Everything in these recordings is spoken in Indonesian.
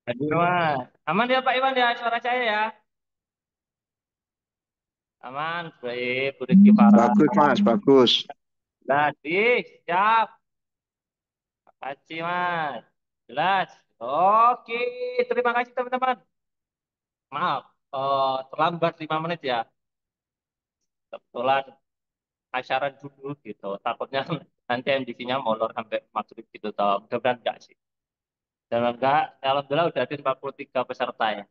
Hadir mas. Aman ya Pak Iwan ya suara saya ya. Aman. Baik. Bu Rizky Farah. Bagus Mas, bagus. Tadi siap. Makasih mas. Jelas. Oke. Terima kasih teman-teman. Maaf. Terlambat 5 menit ya. Kebetulan acara dulu gitu. Takutnya nanti MDC-nya molor sampai maghrib gitu. Mudah-mudahan enggak sih. Dan enggak, alhamdulillah udah ada 43 peserta ya.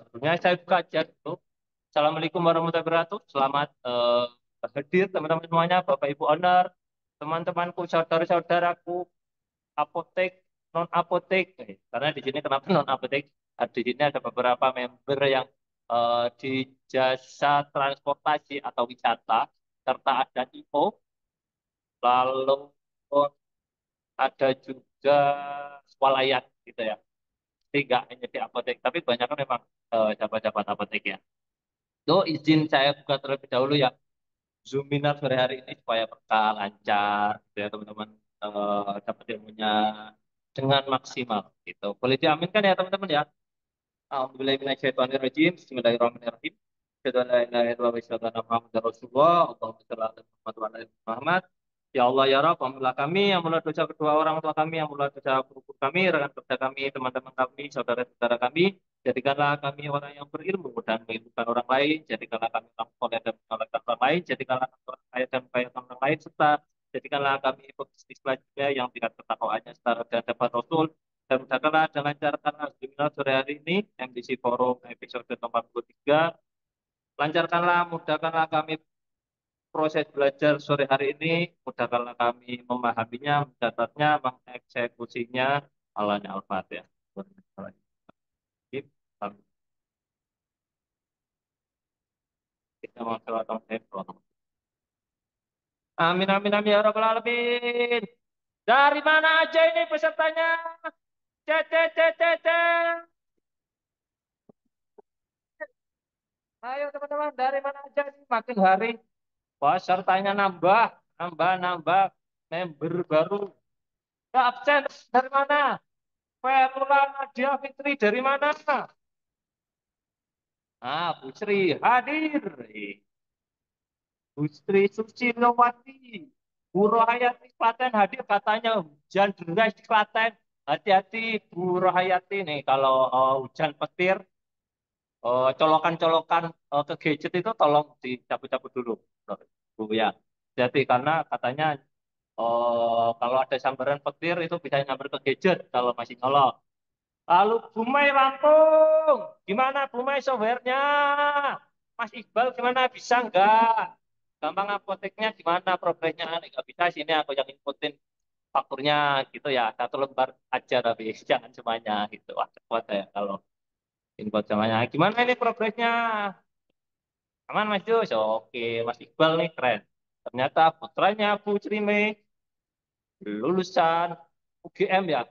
Sebelumnya saya buka aja dulu. Assalamualaikum warahmatullahi wabarakatuh. Selamat hadir teman-teman semuanya, Bapak Ibu Owner, teman-temanku, saudara-saudaraku, apotek, non apotek. Karena di sini kenapa non apotek? Di sini ada beberapa member yang di jasa transportasi atau wisata, serta ada IO, lalu ada juga swalayan gitu ya. Jadi nggak hanya di apotek, tapi banyak kan memang jabat-jabat apotek ya. Itu izin saya buka terlebih dahulu ya. Zoominar sore hari ini supaya berkah lancar gitu ya teman-teman, dapat ilmunya dengan maksimal gitu. Boleh diaminkan ya teman-teman ya. Alhamdulillahirrahmanirrahim. Bismillahirrahmanirrahim. Asyhadu an la ilaha illallah wa asyhadu anna Muhammadar Rasulullah. Allahumma shalli ala Muhammad wa ala ali Muhammad. Ya Allah ya Rabb, ampunilah kami yang mulai dosa kedua orang tua kami, yang mulai dosa guru kami, rekan kerja kami, teman-teman kami, saudara-saudara kami. Jadikanlah kami orang yang berilmu dan mengilmukan orang lain. Jadikanlah kami orang soleh dan menolongkan orang lain. Jadikanlah kami orang kaya dan membahayakan orang lain. Serta jadikanlah kami pebisnis selanjutnya yang tingkat ketakwaannya setara dengan dapat Rasul. Dan mudahkanlah dan lancarkanlah seminar sore hari ini, MDC Forum episode nomor 43. Lancarkanlah, mudahkanlah kami proses belajar sore hari ini, mudahkanlah kami memahaminya, mencatatnya, mengeksekusinya. Allahnya Al-Fatihah. Kita mau amin, amin, amin, ya Rabbal Alamin. Dari mana aja ini pesertanya? Cek, cek, cek, cek, cek. Ayo teman-teman, dari mana aja nih? Makin hari pesertanya nambah, nambah, nambah. Member baru. Ya, absen dari mana? Ferula Nadia Fitri dari mana? Ah, Bu Sri hadir. Bu Sri Susilowati. Bu Rohayati Klaten hadir katanya hujan deras di Klaten. Hati-hati Bu Rohayati nih kalau hujan petir, colokan-colokan ke gadget itu tolong dicabut-cabut dulu. Bu ya. Jadi karena katanya kalau ada sambaran petir itu bisa nyamber ke gadget kalau masih nyolok. Lalu Bumai Lampung, gimana Bumai softwarenya? Mas Iqbal gimana bisa nggak? Gampang apoteknya gimana progresnya? Nggak bisa sini aku yang inputin fakturnya gitu ya. Satu lembar aja tapi jangan semuanya gitu. Wah cepet ya kalau input semuanya. Gimana ini progresnya? Aman Mas Jus? Oke, Mas Iqbal nih keren. Ternyata putranya Bu Crime lulusan UGM ya.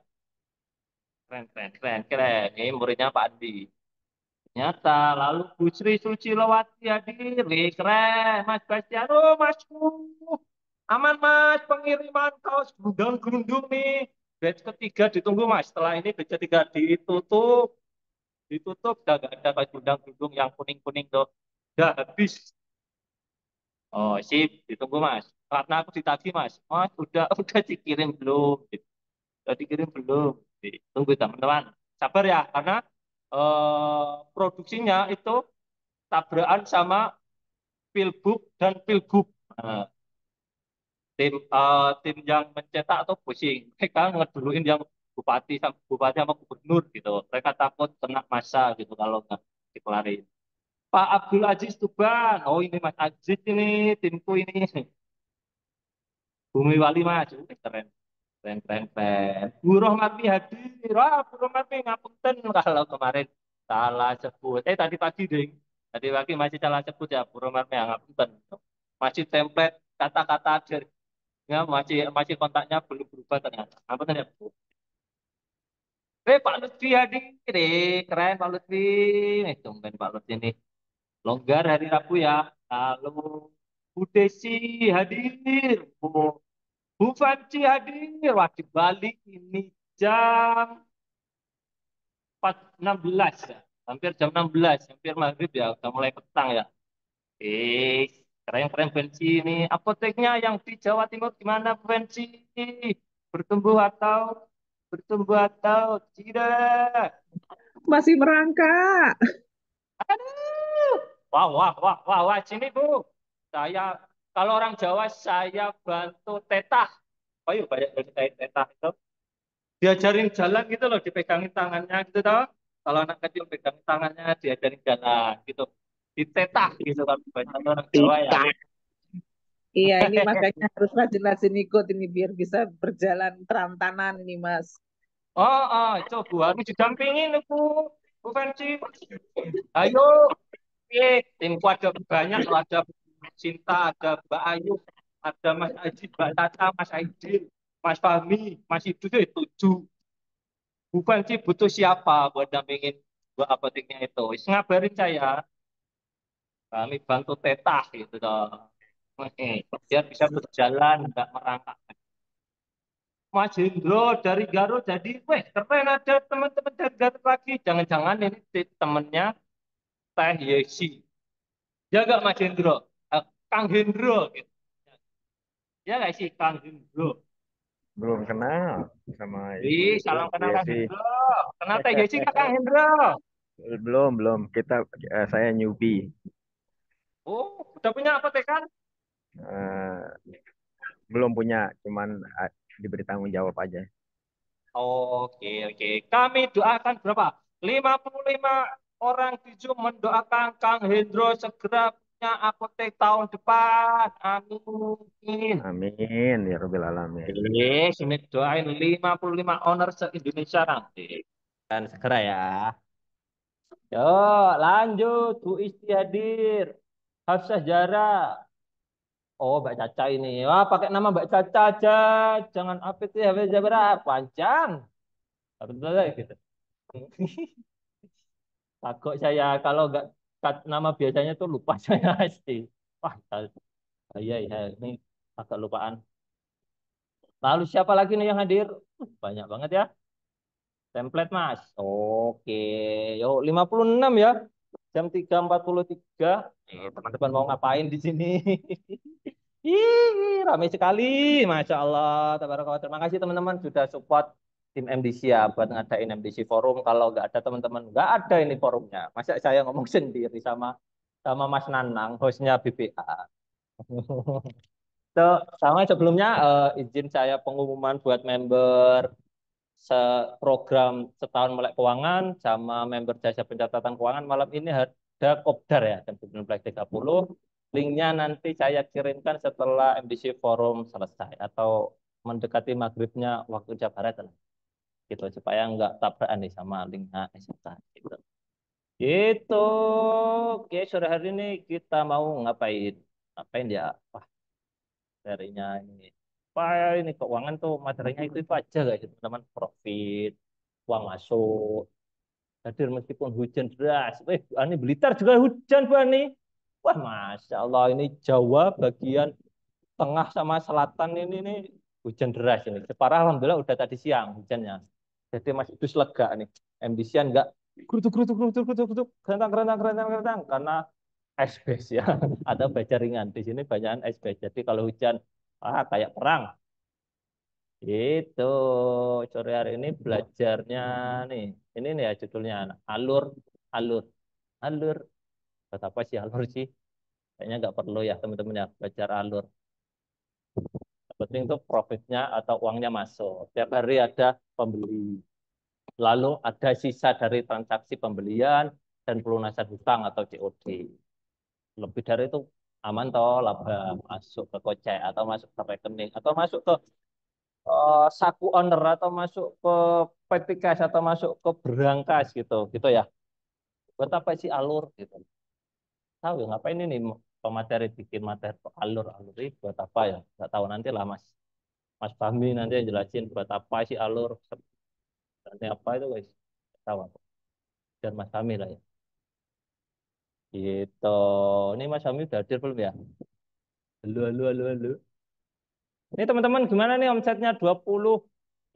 Keren, keren, keren, keren. Ini muridnya Pak Andi. Ternyata lalu Bu Sri Sucilowati hadir. Wih, keren. Mas Bastiano, Masku. Aman Mas, pengiriman kaos gundang-gundung nih. Batch ketiga ditunggu Mas. Setelah ini batch ketiga ditutup. Ditutup, udah gak ada kaos gundang-gundung yang kuning-kuning tuh. Udah habis. Oh, sip. Ditunggu Mas. Karena aku ditagih Mas. Mas, udah dikirim belum? Udah dikirim belum? Tunggu teman-teman. Sabar ya, karena produksinya itu tabrakan sama Pilbuk dan Pilgub. Nah, tim yang mencetak atau pusing, mereka ngeduluin yang bupati sama gubernur gitu. Mereka takut kena massa gitu kalau nggak dikelarin. Pak Abdul Aziz Tuban, oh ini Mas Aziz ini timku ini. Bumi Wali Mas, keren. Keren, keren, keren. Bu Rohmati hadir. Wah, Bu Rohmati ngapunten kalau kemarin salah sebut. Tadi pagi, ding. Tadi pagi masih salah sebut ya, Bu Rohmati ngapunten. Masih template kata-kata akhirnya masih masih kontaknya belum berubah ternyata. Ngapunten ya, Bu. Pak Lutfi hadir. Keren Pak Lutfi. Tumben Pak Lutfi ini. Longgar hari Rabu ya. Lalu Bu Desi hadir. Bu Fanci hadir. Wah, di Bali ini jam 16 ya. Hampir jam 16, hampir maghrib ya, udah mulai petang ya. Eh, keren-keren Benci ini. Apoteknya yang di Jawa Timur gimana Benci? Bertumbuh atau tidak? Masih merangkak. Aduh. Wah, wah, wah, wah, wah, sini Bu. Saya, kalau orang Jawa, saya bantu tetah. Oh iya, banyak dari saya tetah itu. Diajarin jalan gitu loh, dipegangin tangannya gitu toh. Kalau anak kecil pegangin tangannya, diajarin jalan gitu. Ditetah gitu kalau bahasa orang Jawa ya. Tidak. Iya, ini makanya harus rajin-rajin ikut ini biar bisa berjalan terantanan ini, Mas. Oh, oh, itu Bu harus didampingin Bu. Bu Fancy. Ayo, timku ada banyak loh, ada Bu Cinta, ada Mbak Ayu, ada Mas Aji, Mbak Tata, Mas Aidil, Mas Fahmi, Mas Ibu itu 7. Bukan sih butuh siapa buat dampingin buat apoteknya itu. Wis ngabarin saya, kami bantu tetah gitu dong. Biar bisa berjalan, nggak merangkak. Mas Hendro dari Garut jadi, weh keren ada teman-teman dari Garut lagi. Jangan-jangan ini temennya Teh Yesi. Ya nggak Mas Hendro? Kang Hendro gitu. Ya nggak sih Kang Hendro? Belum kenal sama Ibu Wih, itu, salam Bu kenal Kang Yesi. Hendro. Kenal Teh Yesi nggak Kang Hendro? Belum. Kita saya newbie. Oh, udah punya apotek kan? Eh, belum punya, cuman diberi tanggung jawab aja. Oke, oke. Kami doakan berapa? 55 orang di Zoom mendoakan Kang Hendro segera punya apotek tahun depan. Amin. Amin ya Rabbil Alamin. Sini doain 55 owner se-Indonesia nanti. Dan segera ya. Yo, lanjut. Bu Isti hadir. Hafsah Jara. Oh, Mbak Caca ini. Wah, pakai nama Mbak Caca aja. Jangan apa itu Hafsah Jara. Panjang. Betul gitu. Takut saya kalau nggak nama biasanya tuh lupa saya pasti. Wah, iya ya ini agak lupaan. Lalu siapa lagi nih yang hadir? Banyak banget ya. Template Mas. Oke, yuk 56 ya. Jam 3.43. Teman-teman mau ngapain di sini? Ih, ramai sekali. Masya Allah. Tabarakallah. Terima kasih teman-teman sudah support tim MDC ya buat ngadain MDC Forum. Kalau nggak ada teman-teman, nggak ada ini forumnya. Masa saya ngomong sendiri sama sama Mas Nanang, hostnya BPA. So, sama sebelumnya izin saya pengumuman buat member program setahun melek keuangan sama member jasa pencatatan keuangan malam ini ada kopdar ya jam 19.30. Linknya nanti saya kirimkan setelah MDC Forum selesai atau mendekati maghribnya waktu Jawa Barat lah. Gitu supaya nggak tabrakan nih sama linknya SMK gitu. Gitu. Oke, sore hari ini kita mau ngapain? Ngapain ya? Wah, materinya ini. Wah, ini keuangan tuh materinya itu aja guys, teman-teman. Profit, uang masuk, hadir meskipun hujan deras. Ani Blitar juga hujan, Bu Ani. Wah, Masya Allah, ini Jawa bagian tengah sama selatan ini nih hujan deras ini. Separah Alhamdulillah udah tadi siang hujannya. Jadi masih dus lega nih. MDC-an enggak gerutuk, gerentang, karena ice base ya. Atau baja ringan. Di sini banyak ice base. Jadi kalau hujan, kayak perang. Itu sore hari ini belajarnya nih. Ini nih ya judulnya alur, alur, alur. Buat apa sih alur sih? Kayaknya nggak perlu ya teman-teman ya belajar alur. Yang penting tuh profitnya atau uangnya masuk. Tiap hari ada pembeli. Lalu ada sisa dari transaksi pembelian dan pelunasan hutang atau COD. Lebih dari itu aman toh laba masuk ke gocek atau masuk ke rekening atau masuk ke saku owner atau masuk ke PPKS atau masuk ke berangkas gitu gitu ya. Buat apa sih alur gitu? Tahu ya ngapain ini pemateri bikin materi alur alur ini buat apa ya? Nggak tahu nanti lah Mas Mas Fahmi nanti yang jelasin buat apa sih alur nanti apa itu guys. Nggak tahu aku. Dan Mas Fahmi lah ya. Gitu. Ini Mas Fahmi udah hadir belum ya? Halo, halo, halo, halo. Ini teman-teman gimana nih omsetnya 20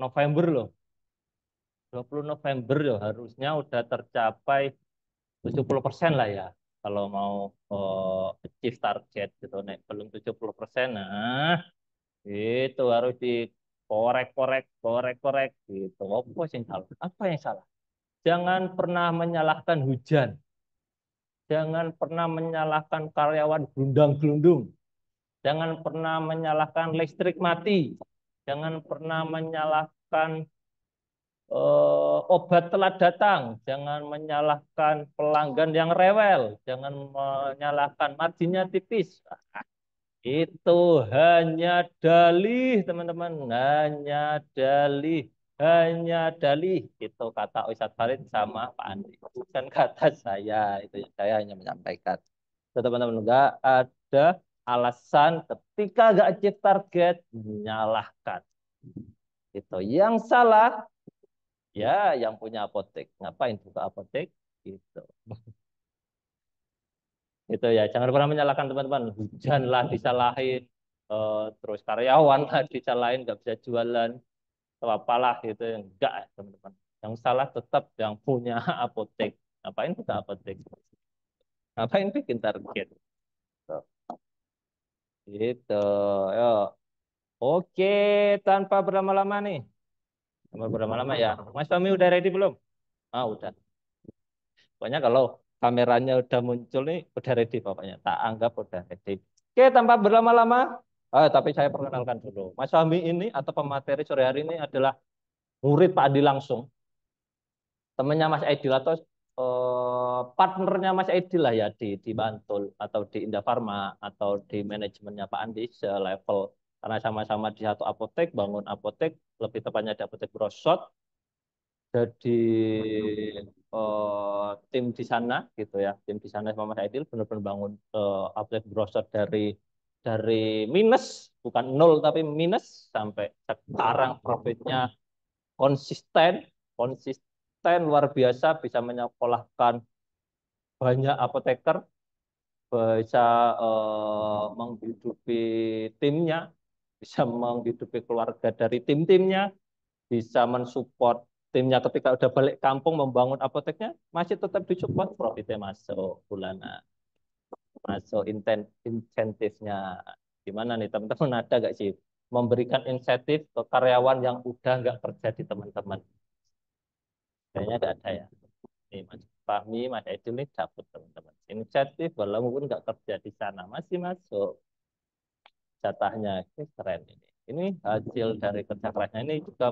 November loh. 20 November ya harusnya udah tercapai 70% lah ya. Kalau mau achieve target gitu. Nek belum 70%, nah itu harus dikorek-korek, korek-korek gitu. Apa yang salah? Apa yang salah? Jangan pernah menyalahkan hujan. Jangan pernah menyalahkan karyawan gelundang-gelundung. Jangan pernah menyalahkan listrik mati. Jangan pernah menyalahkan obat telat datang. Jangan menyalahkan pelanggan yang rewel. Jangan menyalahkan marginnya tipis. Itu hanya dalih, teman-teman. Hanya dalih. Hanya dalih. Itu kata Ustadz Farid sama Pak Andi. Bukan kata saya. Itu saya hanya menyampaikan. So, teman-teman, nggak ada alasan ketika nggak achieve target, menyalahkan. Itu yang salah, ya yang punya apotek. Ngapain buka apotek? Gitu. Itu ya, jangan pernah menyalahkan teman-teman. Hujan lah disalahin, terus karyawan lah disalahin, nggak bisa jualan, atau apalah gitu. Enggak, teman-teman. Yang salah tetap yang punya apotek. Ngapain buka apotek? Ngapain bikin target? Tuh. Gitu. Yo. Oke, tanpa berlama-lama nih. Tanpa berlama-lama ya. Mas Fahmi udah ready belum? Ah, udah. Pokoknya kalau kameranya udah muncul nih, udah ready pokoknya. Tak anggap udah ready. Oke, tanpa berlama-lama. Tapi saya perkenalkan dulu. Mas Fahmi ini atau pemateri sore hari ini adalah murid Pak Adi langsung. Temannya Mas Aidil atau partnernya Mas Aidil lah ya di Bantul atau di Indafarma atau di manajemennya Pak Andi selevel. Karena sama-sama di satu apotek, bangun apotek, lebih tepatnya di apotek Brosot, jadi tim di sana gitu ya, tim di sana sama Mas Aidil benar-benar bangun outlet brosur dari minus, bukan nol tapi minus, sampai sekarang profitnya konsisten konsisten luar biasa, bisa menyekolahkan banyak apoteker, bisa menghidupi timnya, bisa menghidupi keluarga dari tim-timnya, bisa mensupport timnya ketika udah balik kampung membangun apoteknya, masih tetap disupport, profitnya masuk bulanan, masuk insentifnya. Gimana nih teman-teman, ada nggak sih memberikan insentif ke karyawan yang udah nggak kerja di teman-teman? Kayaknya nggak ada ya. Nih Mas Fahmi, Mas Edi nih dapat teman-teman insentif walaupun nggak kerja di sana, masih masuk jatahnya. Ini keren ini. Ini hasil dari kerja kerasnya, ini juga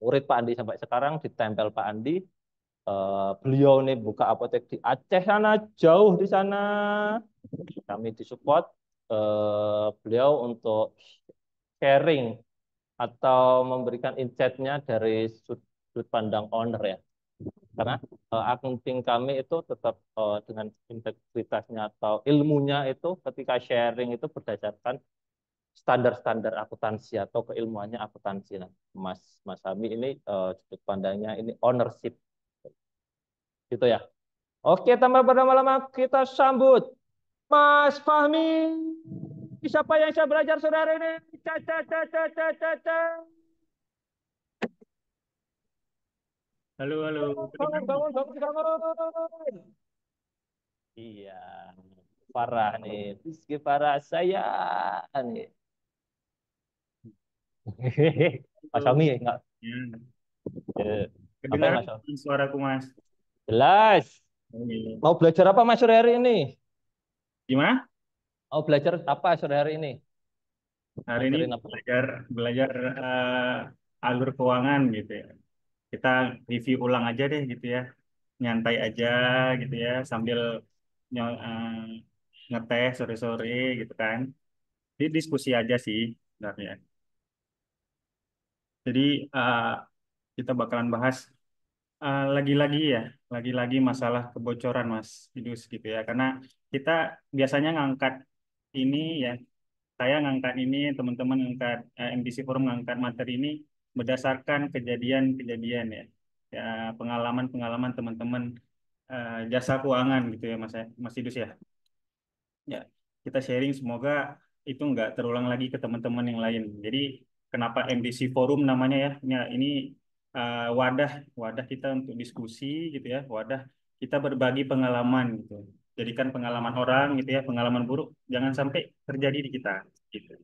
murid Pak Andi sampai sekarang ditempel Pak Andi. Beliau nih buka apotek di Aceh sana, jauh di sana. Kami disupport beliau untuk sharing atau memberikan insight-nya dari sudut pandang owner ya. Karena accounting kami itu tetap dengan integritasnya atau ilmunya itu ketika sharing itu berdasarkan standar-standar akuntansi atau keilmuannya akuntansi. Nah, Mas Hami ini sudut pandangnya ini ownership gitu ya. Oke, tanpa berlama-lama kita sambut Mas Fahmi. Siapa yang saya belajar saudara ini? Caca, caca, caca, caca. Halo, halo. Bangun, Kedengaran? bangun, bangun, bangun. Iya, parah nih. Rizky parah saya nih. Mas Halo. Fahmi enggak? Ya. Ngapain Kedengaran Mas Fahmi? suaraku, Mas? Jelas. Oh, iya. Mau belajar apa Mas sore hari ini? Gimana? Mau belajar apa sore hari ini? Hari ini Ngajarin apa? belajar belajar alur keuangan gitu ya. Kita review ulang aja deh gitu ya. Nyantai aja gitu ya sambil ngetes sore-sore gitu kan. Jadi diskusi aja sih sebenarnya. Jadi eh, kita bakalan bahas lagi-lagi ya, lagi-lagi masalah kebocoran Mas Idus gitu ya. Karena kita biasanya ngangkat ini ya, saya ngangkat ini, teman-teman ngangkat MDC Forum ngangkat materi ini berdasarkan kejadian-kejadian ya, ya pengalaman-pengalaman teman-teman jasa keuangan gitu ya Mas Idus ya. Ya, kita sharing semoga itu nggak terulang lagi ke teman-teman yang lain. Jadi kenapa MDC Forum namanya ya? Ya, ini wadah wadah kita untuk diskusi gitu ya, wadah kita berbagi pengalaman gitu. Jadikan pengalaman orang gitu ya, pengalaman buruk jangan sampai terjadi di kita gitu.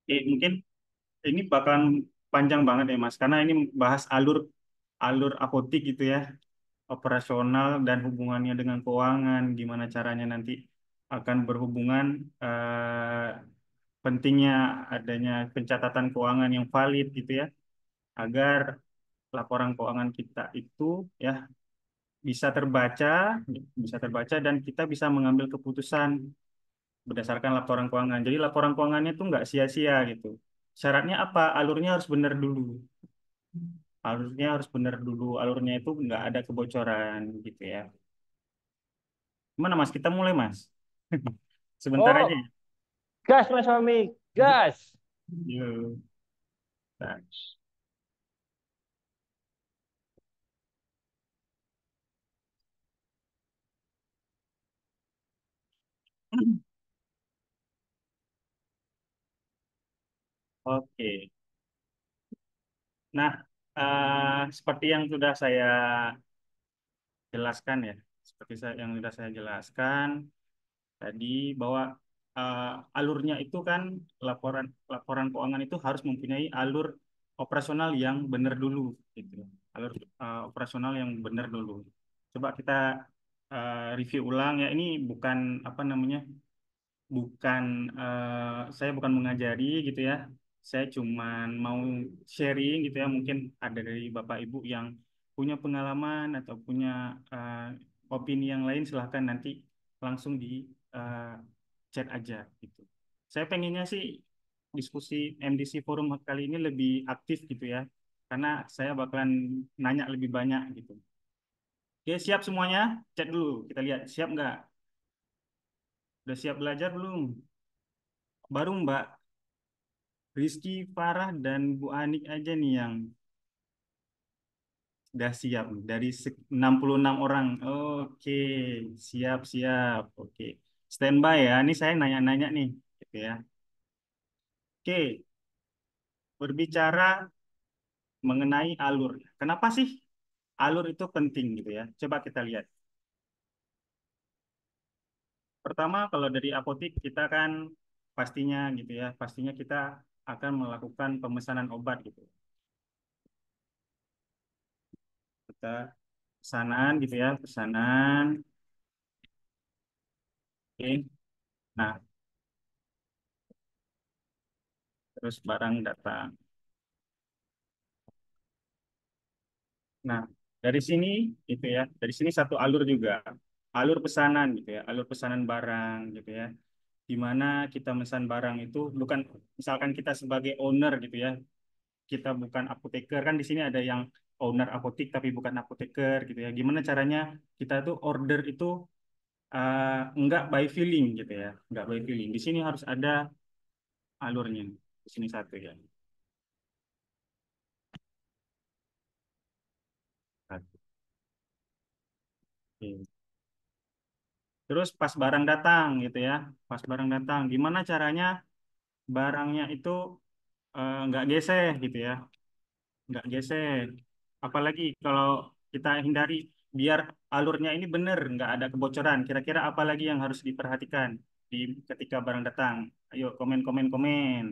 Mungkin ini bakalan panjang banget ya Mas, karena ini bahas alur alur apotik gitu ya, operasional dan hubungannya dengan keuangan, gimana caranya nanti akan berhubungan, pentingnya adanya pencatatan keuangan yang valid gitu ya, agar laporan keuangan kita itu ya bisa terbaca, bisa terbaca dan kita bisa mengambil keputusan berdasarkan laporan keuangan. Jadi laporan keuangannya itu nggak sia-sia gitu. Syaratnya apa? Alurnya harus benar dulu. Alurnya harus benar dulu. Alurnya itu nggak ada kebocoran gitu ya. Gimana Mas? Kita mulai Mas. Sebentar aja Oh, ya. gas Mas Fahmi, gas. Yuk. Nah, oke. Nah, seperti yang sudah saya jelaskan ya, seperti yang sudah saya jelaskan tadi bahwa alurnya itu kan laporan laporan keuangan itu harus mempunyai alur operasional yang benar dulu gitu. Alur operasional yang benar dulu. Coba kita review ulang ya. Ini bukan apa namanya? Bukan saya bukan mengajari gitu ya. Saya cuman mau sharing gitu ya. Mungkin ada dari Bapak Ibu yang punya pengalaman atau punya opini yang lain, silahkan nanti langsung di eh, chat aja gitu. Saya pengennya sih diskusi MDC Forum kali ini lebih aktif gitu ya. Karena saya bakalan nanya lebih banyak gitu. Oke, siap semuanya? Chat dulu, kita lihat siap nggak? Udah siap belajar belum? Baru Mbak Rizky Farah dan Bu Anik aja nih yang udah siap dari 66 orang. Oke, siap siap. Oke, standby ya. Ini saya nanya-nanya nih, gitu ya. Oke, berbicara mengenai alur. Kenapa sih alur itu penting gitu ya? Coba kita lihat. Pertama, kalau dari apotik kita kan pastinya gitu ya, pastinya kita akan melakukan pemesanan obat gitu. Kita pesanan gitu ya, pesanan. Oke. Nah, terus barang datang. Nah, dari sini gitu ya, dari sini satu alur juga, alur pesanan gitu ya, alur pesanan barang gitu ya, di mana kita memesan barang itu bukan, misalkan kita sebagai owner gitu ya, kita bukan apoteker, kan di sini ada yang owner apotik tapi bukan apoteker gitu ya. Gimana caranya kita tuh order itu enggak by feeling gitu ya, enggak by feeling. Di sini harus ada alurnya. Di sini satu ya. Satu. Oke. Terus pas barang datang gitu ya, pas barang datang, gimana caranya barangnya itu nggak gesek gitu ya, nggak gesek. Apalagi kalau kita hindari biar alurnya ini benar, nggak ada kebocoran. Kira-kira apa lagi yang harus diperhatikan di ketika barang datang? Ayo komen komen komen.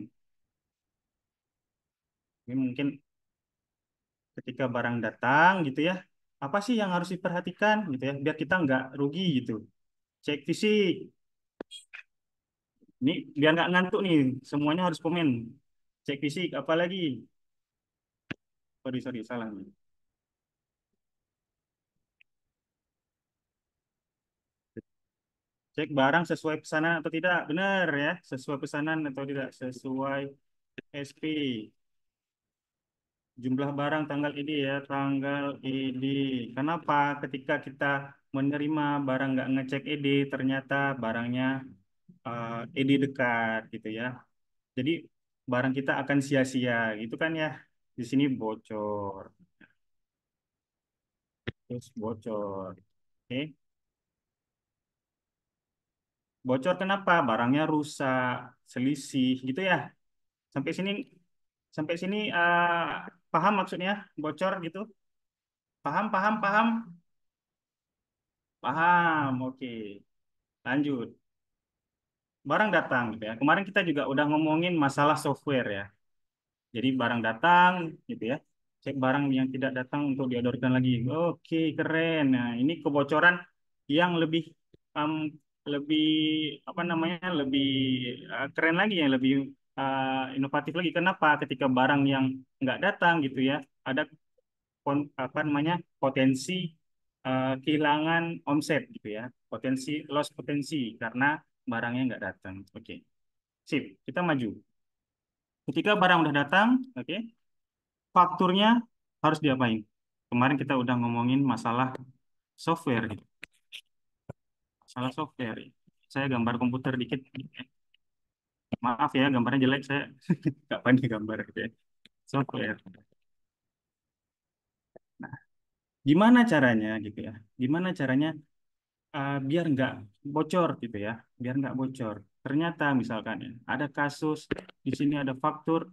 Ini mungkin ketika barang datang gitu ya, apa sih yang harus diperhatikan gitu ya, biar kita nggak rugi gitu. Cek fisik. Ini biar nggak ngantuk nih, semuanya harus komen. Cek fisik, apalagi? Sorry, sorry, salah nih. Cek barang sesuai pesanan atau tidak. Benar ya, sesuai pesanan atau tidak. Sesuai SP. Jumlah barang tanggal ini ya, tanggal ini. Kenapa ketika kita menerima barang nggak ngecek ED, ternyata barangnya ED dekat gitu ya. Jadi barang kita akan sia-sia gitu kan ya. Di sini bocor. Terus bocor. Oke. Bocor kenapa? Barangnya rusak, selisih gitu ya. Sampai sini Sampai sini paham maksudnya bocor gitu? Paham, paham, paham, paham. Oke, lanjut. Barang datang gitu ya. Kemarin kita juga udah ngomongin masalah software ya. Jadi barang datang gitu ya. Cek barang yang tidak datang untuk diodorkan lagi. Oke, keren. Nah, ini kebocoran yang em, lebih apa namanya? Lebih keren lagi ya, lebih inovatif lagi. Kenapa? Ketika barang yang nggak datang gitu ya, ada apa namanya? Potensi kehilangan omset gitu ya. Potensi loss potensi karena barangnya nggak datang. Oke. Sip, kita maju. Ketika barang udah datang, oke, fakturnya harus diapain? Kemarin kita udah ngomongin masalah software, gitu. Masalah software. Saya gambar komputer dikit. Maaf ya, gambarnya jelek. Saya nggak pandai gambar, gitu ya. Software. Nah, gimana caranya, gitu ya? Gimana caranya biar nggak bocor, gitu ya? Biar nggak bocor. Ternyata misalkan ya, ada kasus di sini ada faktur,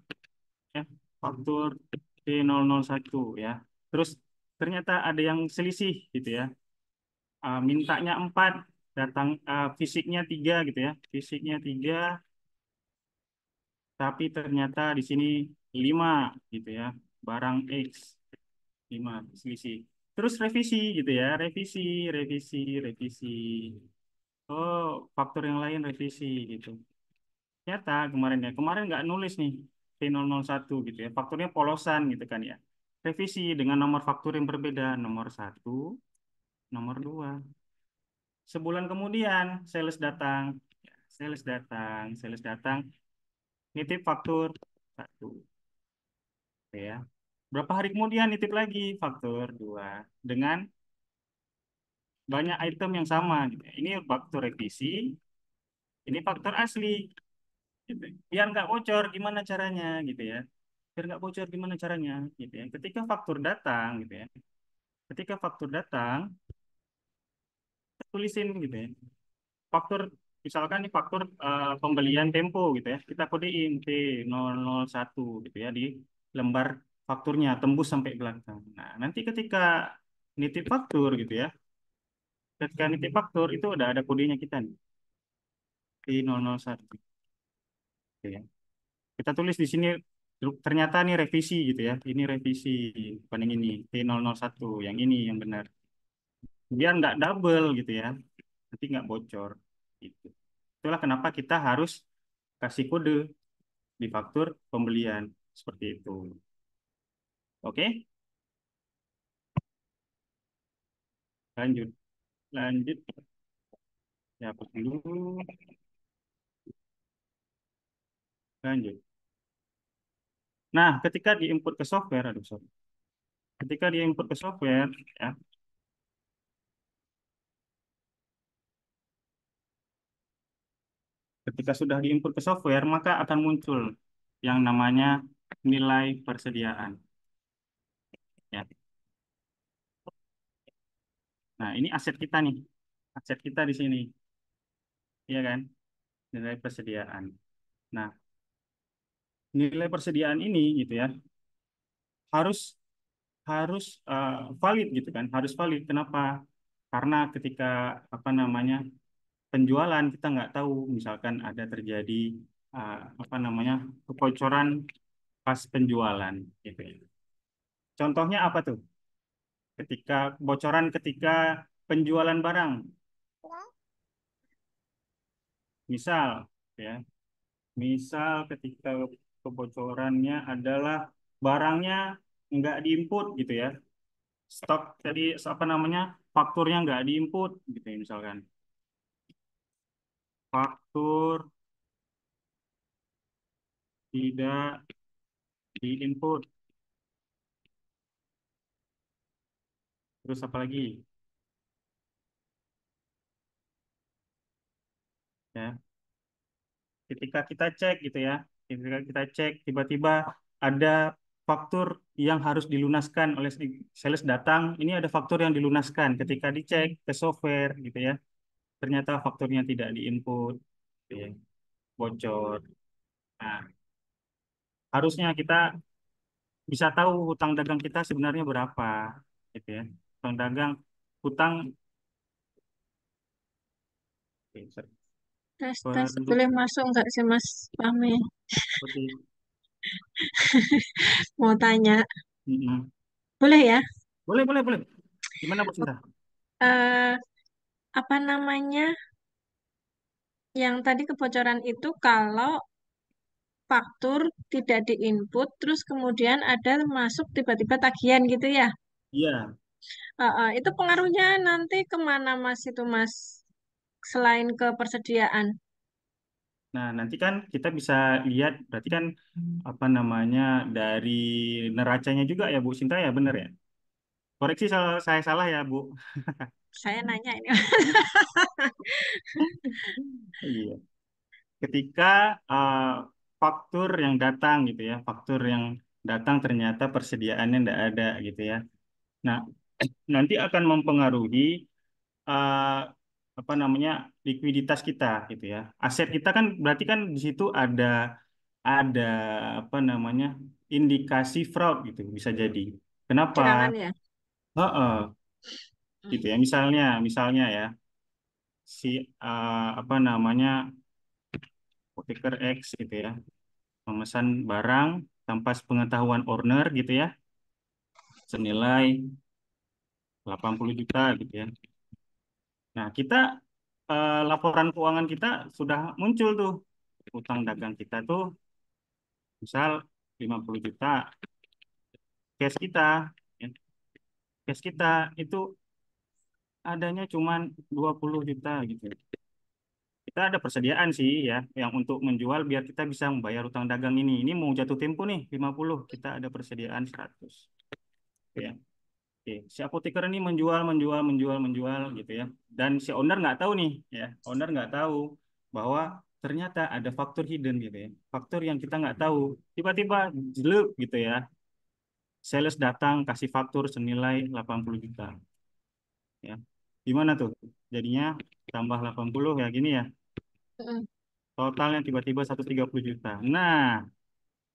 ya, faktur T001 ya. Terus ternyata ada yang selisih, gitu ya. Mintanya 4, datang fisiknya 3 gitu ya. Fisiknya 3, tapi ternyata di sini 5 gitu ya. Barang X 5 selisih. Terus revisi gitu ya, revisi, revisi, revisi. Oh, faktor yang lain revisi gitu. Ternyata kemarin nggak nulis nih T001 gitu ya. Fakturnya polosan gitu kan ya. Revisi dengan nomor faktur yang berbeda, nomor 1, nomor 2. Sebulan kemudian sales datang, nitip faktur 1, ya. Berapa hari kemudian nitip lagi faktur 2 dengan banyak item yang sama. Gitu. Ini faktur revisi, ini faktur asli. Gitu. Biar nggak bocor, gimana caranya, gitu ya? Biar nggak bocor, gimana caranya, gitu ya? Ketika faktur datang, gitu ya. Ketika faktur datang, tulisin gitu ya. Faktur misalkan nih faktur pembelian Tempo gitu ya, kita kodein T001 gitu ya di lembar fakturnya tembus sampai belakang. Nah, nanti ketika nitip faktur gitu ya, ketika nitip faktur itu udah ada kodenya kita nih, T001 gitu ya. Kita tulis di sini ternyata nih revisi gitu ya. Ini revisi bukan yang ini, T001, yang ini yang benar. Biar nggak double gitu ya. Nanti nggak bocor gitu. Itulah kenapa kita harus kasih kode di faktur pembelian seperti itu. Oke, lanjut, lanjut. Ya, hapus dulu. Lanjut. Nah, ketika diinput ke software, aduh sorry. Ketika diinput ke software, ya, ketika sudah diinput ke software, maka akan muncul yang namanya nilai persediaan. Ya. Nah, ini aset kita nih, aset kita di sini, ya kan? Nilai persediaan. Nah, nilai persediaan ini gitu ya, harus harus valid gitu kan, harus valid. Kenapa? Karena ketika apa namanya penjualan kita nggak tahu, misalkan ada terjadi apa namanya kebocoran pas penjualan, gitu ya. Contohnya apa tuh? Ketika kebocoran ketika penjualan barang, misal, ya, misal ketika kebocorannya adalah barangnya nggak diinput gitu ya, stok tadi apa namanya fakturnya nggak diinput gitu ya, misalkan faktur tidak diinput, terus apa lagi ya, ketika kita cek gitu ya, ketika kita cek tiba-tiba ada faktur yang harus dilunaskan oleh sales datang, ini ada faktur yang dilunaskan, ketika dicek ke software gitu ya, ternyata fakturnya tidak diinput gitu ya, bocor. Nah, harusnya kita bisa tahu hutang dagang kita sebenarnya berapa, gitu ya. Hutang dagang, hutang, oke, sorry. Tes, Perlu boleh masuk nggak sih Mas Fahmi? seperti, Mau tanya. mm-mm. Boleh ya? Boleh, boleh, boleh. Gimana Bu Sinta? Eh, apa namanya? Yang tadi kebocoran itu kalau faktur tidak diinput, terus kemudian ada masuk tiba-tiba tagihan gitu ya. Iya. Itu pengaruhnya nanti kemana Mas itu Mas? Selain ke persediaan. Nah, nanti kan kita bisa lihat, berarti kan apa namanya, dari neracanya juga ya Bu Sinta ya, bener ya? Koreksi saya salah ya Bu. Saya nanya ini. Iya. Ketika uh, faktur yang datang gitu ya, faktur yang datang ternyata persediaannya tidak ada gitu ya. Nah, nanti akan mempengaruhi uh, apa namanya, likuiditas kita gitu ya. Aset kita kan berarti kan di situ ada apa namanya, indikasi fraud gitu bisa jadi. Kenapa? Curangan ya. Heeh, gitu ya. Misalnya ya si apa namanya, apoteker X gitu ya, memesan barang tanpa sepengetahuan owner gitu ya, senilai 80 juta gitu ya. Nah, kita laporan keuangan kita sudah muncul tuh, utang dagang kita tuh misal 50 juta, cash kita ya, cash kita itu adanya cuma 20 juta gitu. Kita ada persediaan sih ya yang untuk menjual biar kita bisa membayar utang dagang ini. Ini mau jatuh tempo nih 50, kita ada persediaan 100. Ya. Oke, si apoteker ini menjual, menjual, menjual, menjual gitu ya. Dan si owner nggak tahu nih, ya, owner nggak tahu bahwa ternyata ada faktur hidden gitu ya. Faktur yang kita nggak tahu. Tiba-tiba jelek gitu ya. Sales datang kasih faktur senilai 80 juta. Ya. Gimana tuh? Jadinya tambah 80 ya gini ya. Mm. Totalnya tiba-tiba 130 juta. Nah,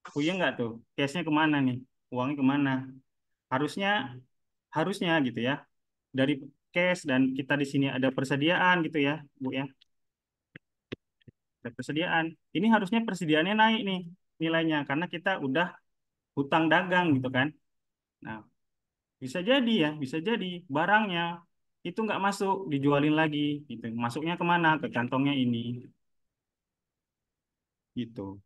puyeng nggak tuh? Cashnya kemana nih? Uangnya kemana? Harusnya, harusnya gitu ya. Dari cash dan kita di sini ada persediaan gitu ya, Bu ya. Ada persediaan. Ini harusnya persediaannya naik nih nilainya karena kita udah hutang dagang gitu kan. Nah, bisa jadi ya, bisa jadi barangnya itu nggak masuk, dijualin lagi gitu. Masuknya kemana? Ke kantongnya ini gitu.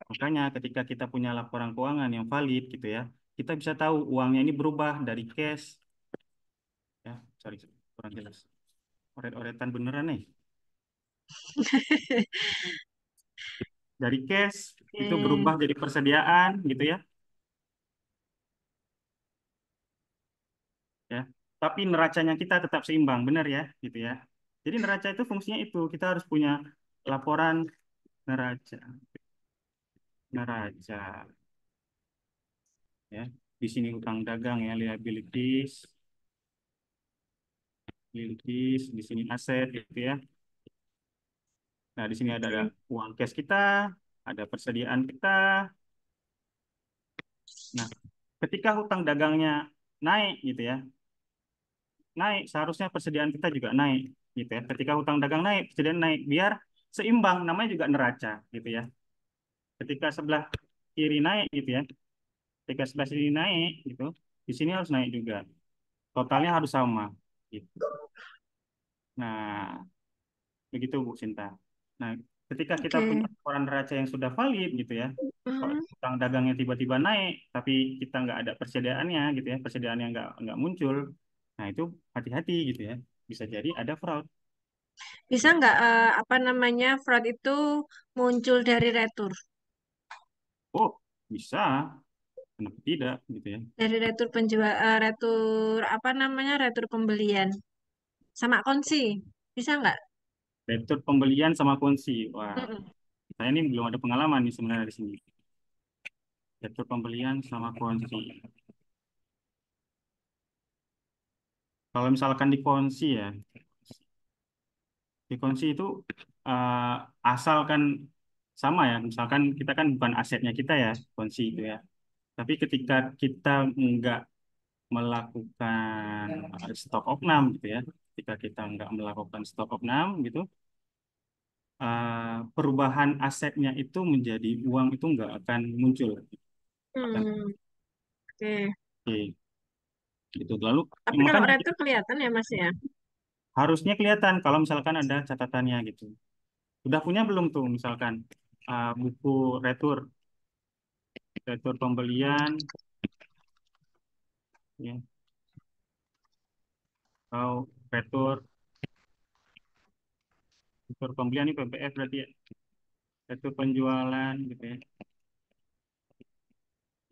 Makanya ketika kita punya laporan keuangan yang valid gitu ya, kita bisa tahu uangnya ini berubah dari cash ya, sorry, kurang jelas. Oret-oretan beneran nih. Dari cash itu Oke. berubah jadi persediaan gitu ya. Tapi neracanya kita tetap seimbang, benar ya, gitu ya. Jadi neraca itu fungsinya itu, kita harus punya laporan neraca, neraca ya. Di sini utang dagang ya, liabilities, liabilities, di sini aset gitu ya. Nah, di sini ada uang cash kita, ada persediaan kita. Nah, ketika hutang dagangnya naik gitu ya, naik, seharusnya persediaan kita juga naik gitu ya. Ketika hutang dagang naik, persediaan naik biar seimbang, namanya juga neraca gitu ya. Ketika sebelah kiri naik gitu ya, ketika sebelah sini naik gitu, di sini harus naik juga. Totalnya harus sama gitu. Nah, begitu Bu Sinta. Nah, ketika kita punya Oke. laporan neraca yang sudah valid gitu ya, kalau Mm. hutang dagangnya tiba-tiba naik, tapi kita nggak ada persediaannya gitu ya, persediaannya nggak muncul. Nah, itu hati-hati gitu ya. Bisa jadi ada fraud. Bisa nggak apa namanya fraud itu muncul dari retur? Oh, bisa. Kenapa tidak gitu ya. Dari retur penjual, retur apa namanya retur pembelian sama konsi. Bisa nggak? Retur pembelian sama kunci. Wah, Mm-mm. saya ini belum ada pengalaman nih sebenarnya di sini. Retur pembelian sama kunci. Kalau misalkan di kunci ya, di kunci itu asalkan sama ya, misalkan kita kan bukan asetnya kita ya, konsi itu ya. Tapi ketika kita nggak melakukan stok opnam gitu ya, ketika kita nggak melakukan stok opnam gitu, perubahan asetnya itu menjadi uang itu nggak akan muncul. Akan, Hmm, oke. oke, gitu. Lalu Tapi kalau makanya retur kelihatan ya Mas ya. harusnya kelihatan kalau misalkan ada catatannya gitu. Udah punya belum tuh misalkan buku retur, retur pembelian, ya, atau retur, retur pembelian ini PPF berarti ya, retur penjualan gitu ya,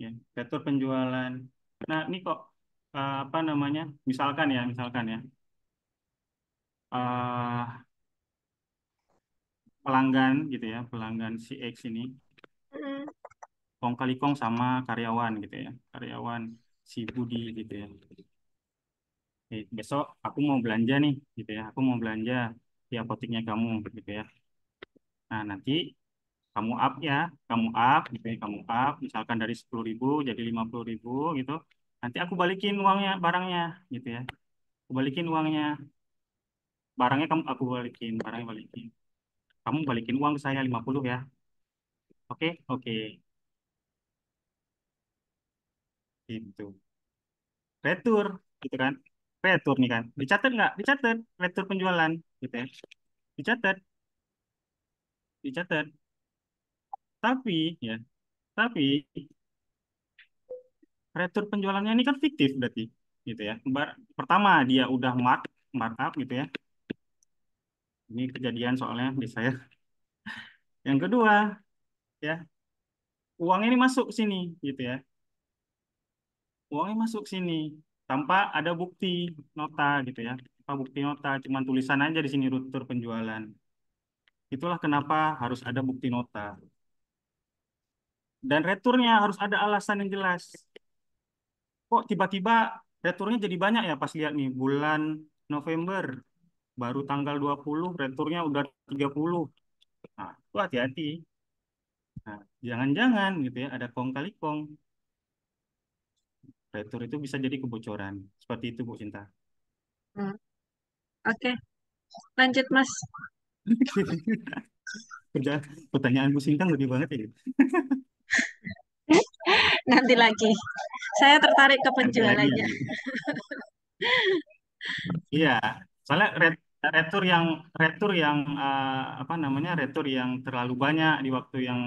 ya, retur penjualan. Nah ini kok apa namanya? Misalkan ya, eh, pelanggan gitu ya, pelanggan si X ini Hmm, kong kali kong sama karyawan gitu ya, karyawan si Budi gitu ya. Besok aku mau belanja nih gitu ya, aku mau belanja di apoteknya kamu gitu ya. Nah nanti kamu up ya, kamu up gitu ya, kamu up misalkan dari 10.000 jadi 50.000 gitu. Nanti aku balikin uangnya, barangnya gitu ya. Aku balikin uangnya, barangnya aku balikin, barangnya balikin. Kamu balikin uang ke saya 50 ya. Oke, oke. Gitu. Retur gitu kan. Retur nih kan. Dicatat nggak? Dicatat. Retur penjualan gitu ya. Dicatat, dicatat. Tapi ya, tapi retur penjualannya ini kan fiktif berarti gitu ya. Pertama dia udah markup gitu ya. Ini kejadian soalnya di saya. Yang kedua ya, uangnya ini masuk ke sini gitu ya. Uangnya masuk sini tanpa ada bukti nota gitu ya. Tanpa bukti nota, cuman tulisan aja di sini retur penjualan. Itulah kenapa harus ada bukti nota. Dan returnya harus ada alasan yang jelas. Kok tiba-tiba returnya jadi banyak ya pas lihat nih bulan November baru tanggal 20 returnya udah 30. Nah, itu hati-hati. Nah, jangan-jangan gitu ya ada kong kali kong. Retur itu bisa jadi kebocoran. Seperti itu Bu Cinta. hmm. Oke, lanjut Mas. Kerja pertanyaan Bu Cinta lebih banget ya. Nanti lagi. Saya tertarik ke Nanti lagi ya. penjualannya. Iya, soalnya retur yang apa namanya retur yang terlalu banyak di waktu yang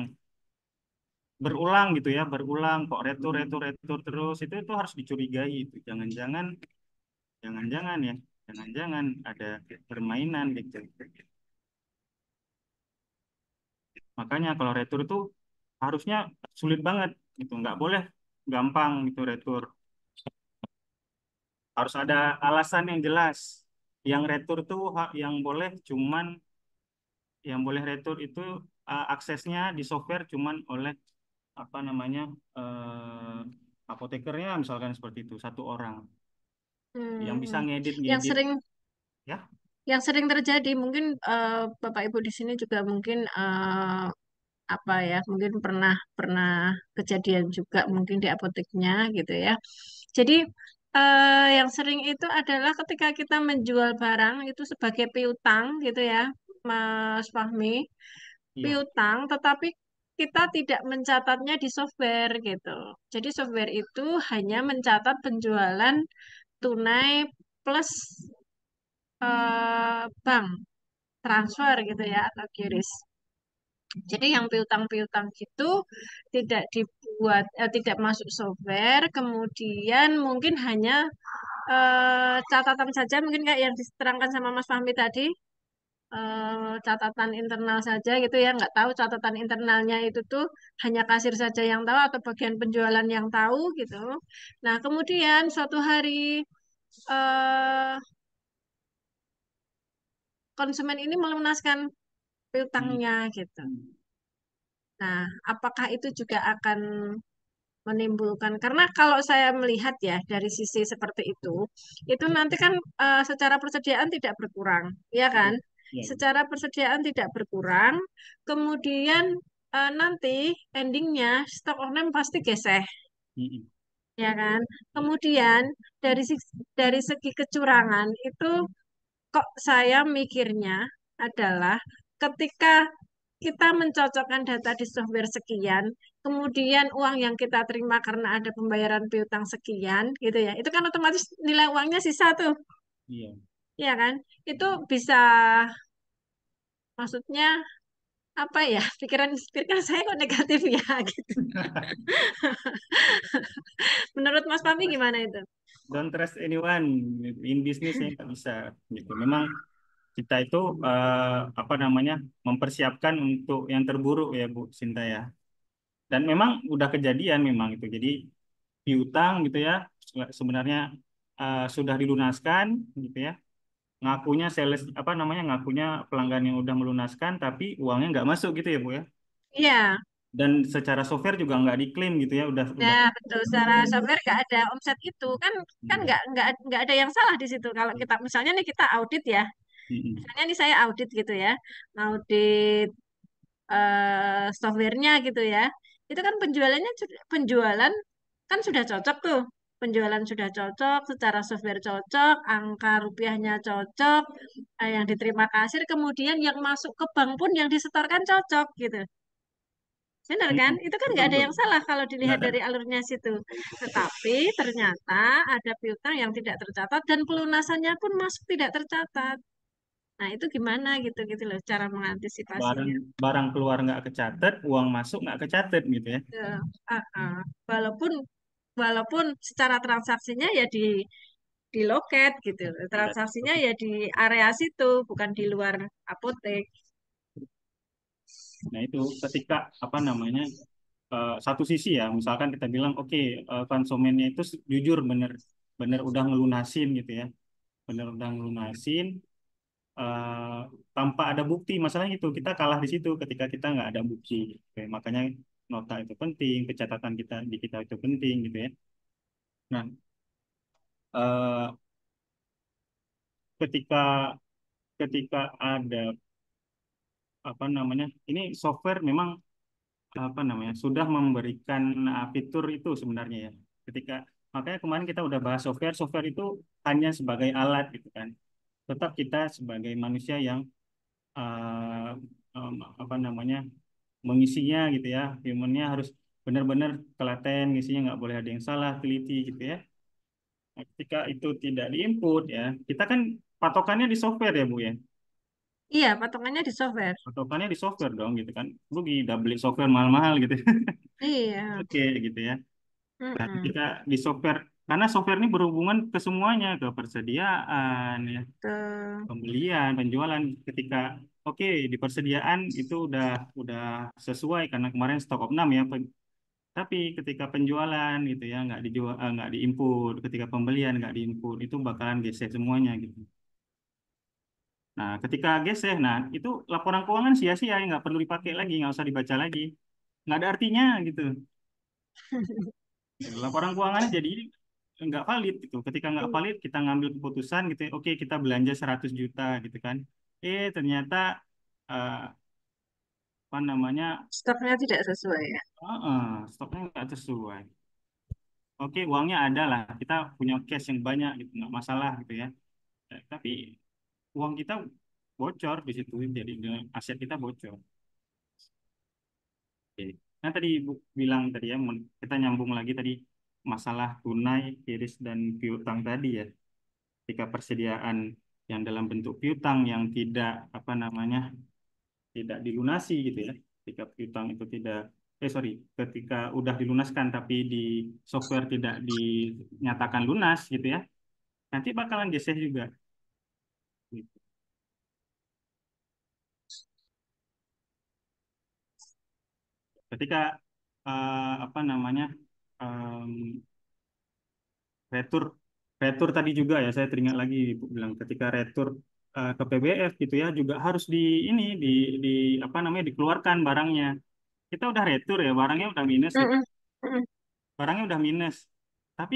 berulang gitu ya, berulang kok retur retur retur terus itu harus dicurigai itu. Jangan-jangan ya, jangan-jangan ada permainan gitu. Makanya kalau retur itu harusnya sulit banget gitu, nggak boleh gampang gitu retur. Harus ada alasan yang jelas. Yang retur tuh yang boleh retur itu aksesnya di software cuman oleh apa namanya apotekernya misalkan seperti itu satu orang yang bisa Hmm. ngedit Yang ngedit sering ya. yang sering terjadi mungkin Bapak Ibu di sini juga mungkin apa ya mungkin pernah pernah kejadian juga mungkin di apoteknya gitu ya. Jadi yang sering itu adalah ketika kita menjual barang itu sebagai piutang gitu ya, Mas Fahmi, Iya. piutang, tetapi kita tidak mencatatnya di software gitu. Jadi software itu hanya mencatat penjualan tunai plus bank transfer gitu ya atau QRIS. Jadi yang piutang-piutang itu tidak masuk software, kemudian mungkin hanya catatan saja, mungkin kayak yang diterangkan sama Mas Fahmi tadi, catatan internal saja gitu ya, nggak tahu catatan internalnya itu tuh hanya kasir saja yang tahu atau bagian penjualan yang tahu gitu. Nah kemudian suatu hari eh, konsumen ini melunaskan Hmm. piutangnya gitu. Nah, apakah itu juga akan menimbulkan karena kalau saya melihat ya dari sisi seperti itu nanti kan secara persediaan tidak berkurang, ya kan? Ya, secara persediaan tidak berkurang, kemudian nanti endingnya stok online pasti geseh, mm-mm. ya kan? Kemudian dari segi kecurangan itu kok saya mikirnya adalah ketika kita mencocokkan data di software sekian, kemudian uang yang kita terima karena ada pembayaran piutang sekian, gitu ya, itu kan otomatis nilai uangnya sisa tuh, Iya. ya kan? Itu bisa, maksudnya apa ya? Pikiran saya kok negatif ya, gitu. Menurut Mas Fahmi gimana itu? Don't trust anyone in business ya nggak bisa gitu. Memang kita itu apa namanya mempersiapkan untuk yang terburuk ya Bu Sinta ya. Dan memang udah kejadian memang itu. Jadi piutang gitu ya sebenarnya sudah dilunaskan gitu ya. Ngakunya sales apa namanya ngakunya pelanggan yang udah melunaskan tapi uangnya nggak masuk gitu ya Bu ya. Iya, Dan secara software juga nggak diklaim gitu ya udah. nah betul. Secara software nggak ada omset itu kan, kan Iya. nggak ada yang salah di situ. Kalau kita misalnya nih kita audit ya, Mm-mm. misalnya nih saya audit gitu ya, audit softwarenya gitu ya. Itu kan penjualan kan sudah cocok tuh. Penjualan sudah cocok, secara software cocok, angka rupiahnya cocok, yang diterima kasir, kemudian yang masuk ke bank pun yang disetorkan cocok gitu. Benar kan? Mm-mm. Itu kan Betul nggak ada betul. yang salah kalau Nggak dilihat ada. dari alurnya situ. Tetapi ternyata ada piutang yang tidak tercatat dan pelunasannya pun masuk tidak tercatat. Nah, itu gimana gitu gitu loh cara barang mengantisipasinya. barang keluar nggak kecatat, uang masuk nggak kecatat gitu ya. Ya, walaupun walaupun secara transaksinya ya di loket gitu. Iya. Transaksinya ya di area situ, bukan di luar apotek. Nah itu ketika apa namanya satu sisi ya, misalkan kita bilang oke konsumennya itu jujur bener bener udah ngelunasin gitu ya, bener udah ngelunasin eh, tanpa ada bukti, masalahnya itu kita kalah di situ ketika kita nggak ada bukti. Oke, makanya nota itu penting, pencatatan kita di kita itu penting gitu ya. Nah eh, ketika ketika ada apa namanya ini software memang apa namanya sudah memberikan fitur itu sebenarnya ya ketika makanya kemarin kita udah bahas software itu hanya sebagai alat gitu kan tetap kita sebagai manusia yang uh, apa namanya mengisinya gitu ya humannya harus benar-benar telaten ngisinya nggak boleh ada yang salah teliti gitu ya. Nah, ketika itu tidak diinput ya kita kan patokannya di software ya Bu ya. Iya, patungannya di software. Patokannya di software dong gitu kan rugi udah beli software mahal-mahal gitu. Iya. Oke gitu ya. Nah, Mm-mm. ketika di software, karena software ini berhubungan ke semuanya, ke persediaan, ya, Tuh. pembelian, penjualan. Ketika oke di persediaan itu udah sesuai karena kemarin stok of none ya. Tapi ketika penjualan gitu ya nggak dijual, nggak diinput. Ketika pembelian nggak diinput, itu bakalan geser semuanya gitu. Nah, ketika geser, nah itu laporan keuangan sia-sia, nggak perlu dipakai lagi, nggak usah dibaca lagi, nggak ada artinya gitu. Laporan keuangannya jadi nggak valid gitu. Ketika nggak valid, kita ngambil keputusan gitu. Ya, oke, kita belanja 100 juta gitu kan. Ternyata eh, apa namanya, Stoknya tidak sesuai ya. stoknya nggak sesuai. Oke, uangnya ada lah. Kita punya cash yang banyak gitu, nggak masalah gitu ya. Tapi uang kita bocor di situ, jadi aset kita bocor. Oke. Nah tadi Ibu bilang tadi ya, kita nyambung lagi tadi masalah tunai, kiris dan piutang tadi ya. Ketika persediaan yang dalam bentuk piutang yang tidak apa namanya tidak dilunasi gitu ya ketika piutang itu tidak sorry ketika udah dilunaskan tapi di software tidak dinyatakan lunas gitu ya nanti bakalan geser juga gitu. Ketika apa namanya em, retur retur tadi juga ya saya teringat lagi Ibu bilang ketika retur ke PBF gitu ya juga harus di apa namanya dikeluarkan barangnya kita udah retur ya barangnya udah minus gitu Mm-mm. Mm-mm. barangnya udah minus tapi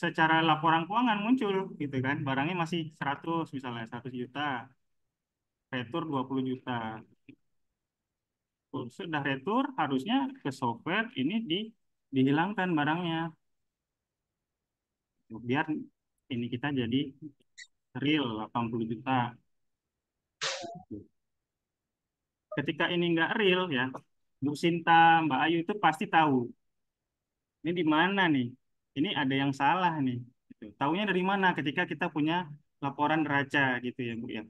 secara laporan keuangan muncul gitu kan barangnya masih 100 misalnya 100 juta retur 20 juta. Sudah retur, harusnya ke software ini dihilangkan barangnya. Biar ini kita jadi real 80 juta. Ketika ini nggak real ya, Bu Sinta, Mbak Ayu itu pasti tahu. Ini di mana nih? Ini ada yang salah nih. Gitu. Taunya dari mana? Ketika kita punya laporan neraca gitu ya, Bu ya.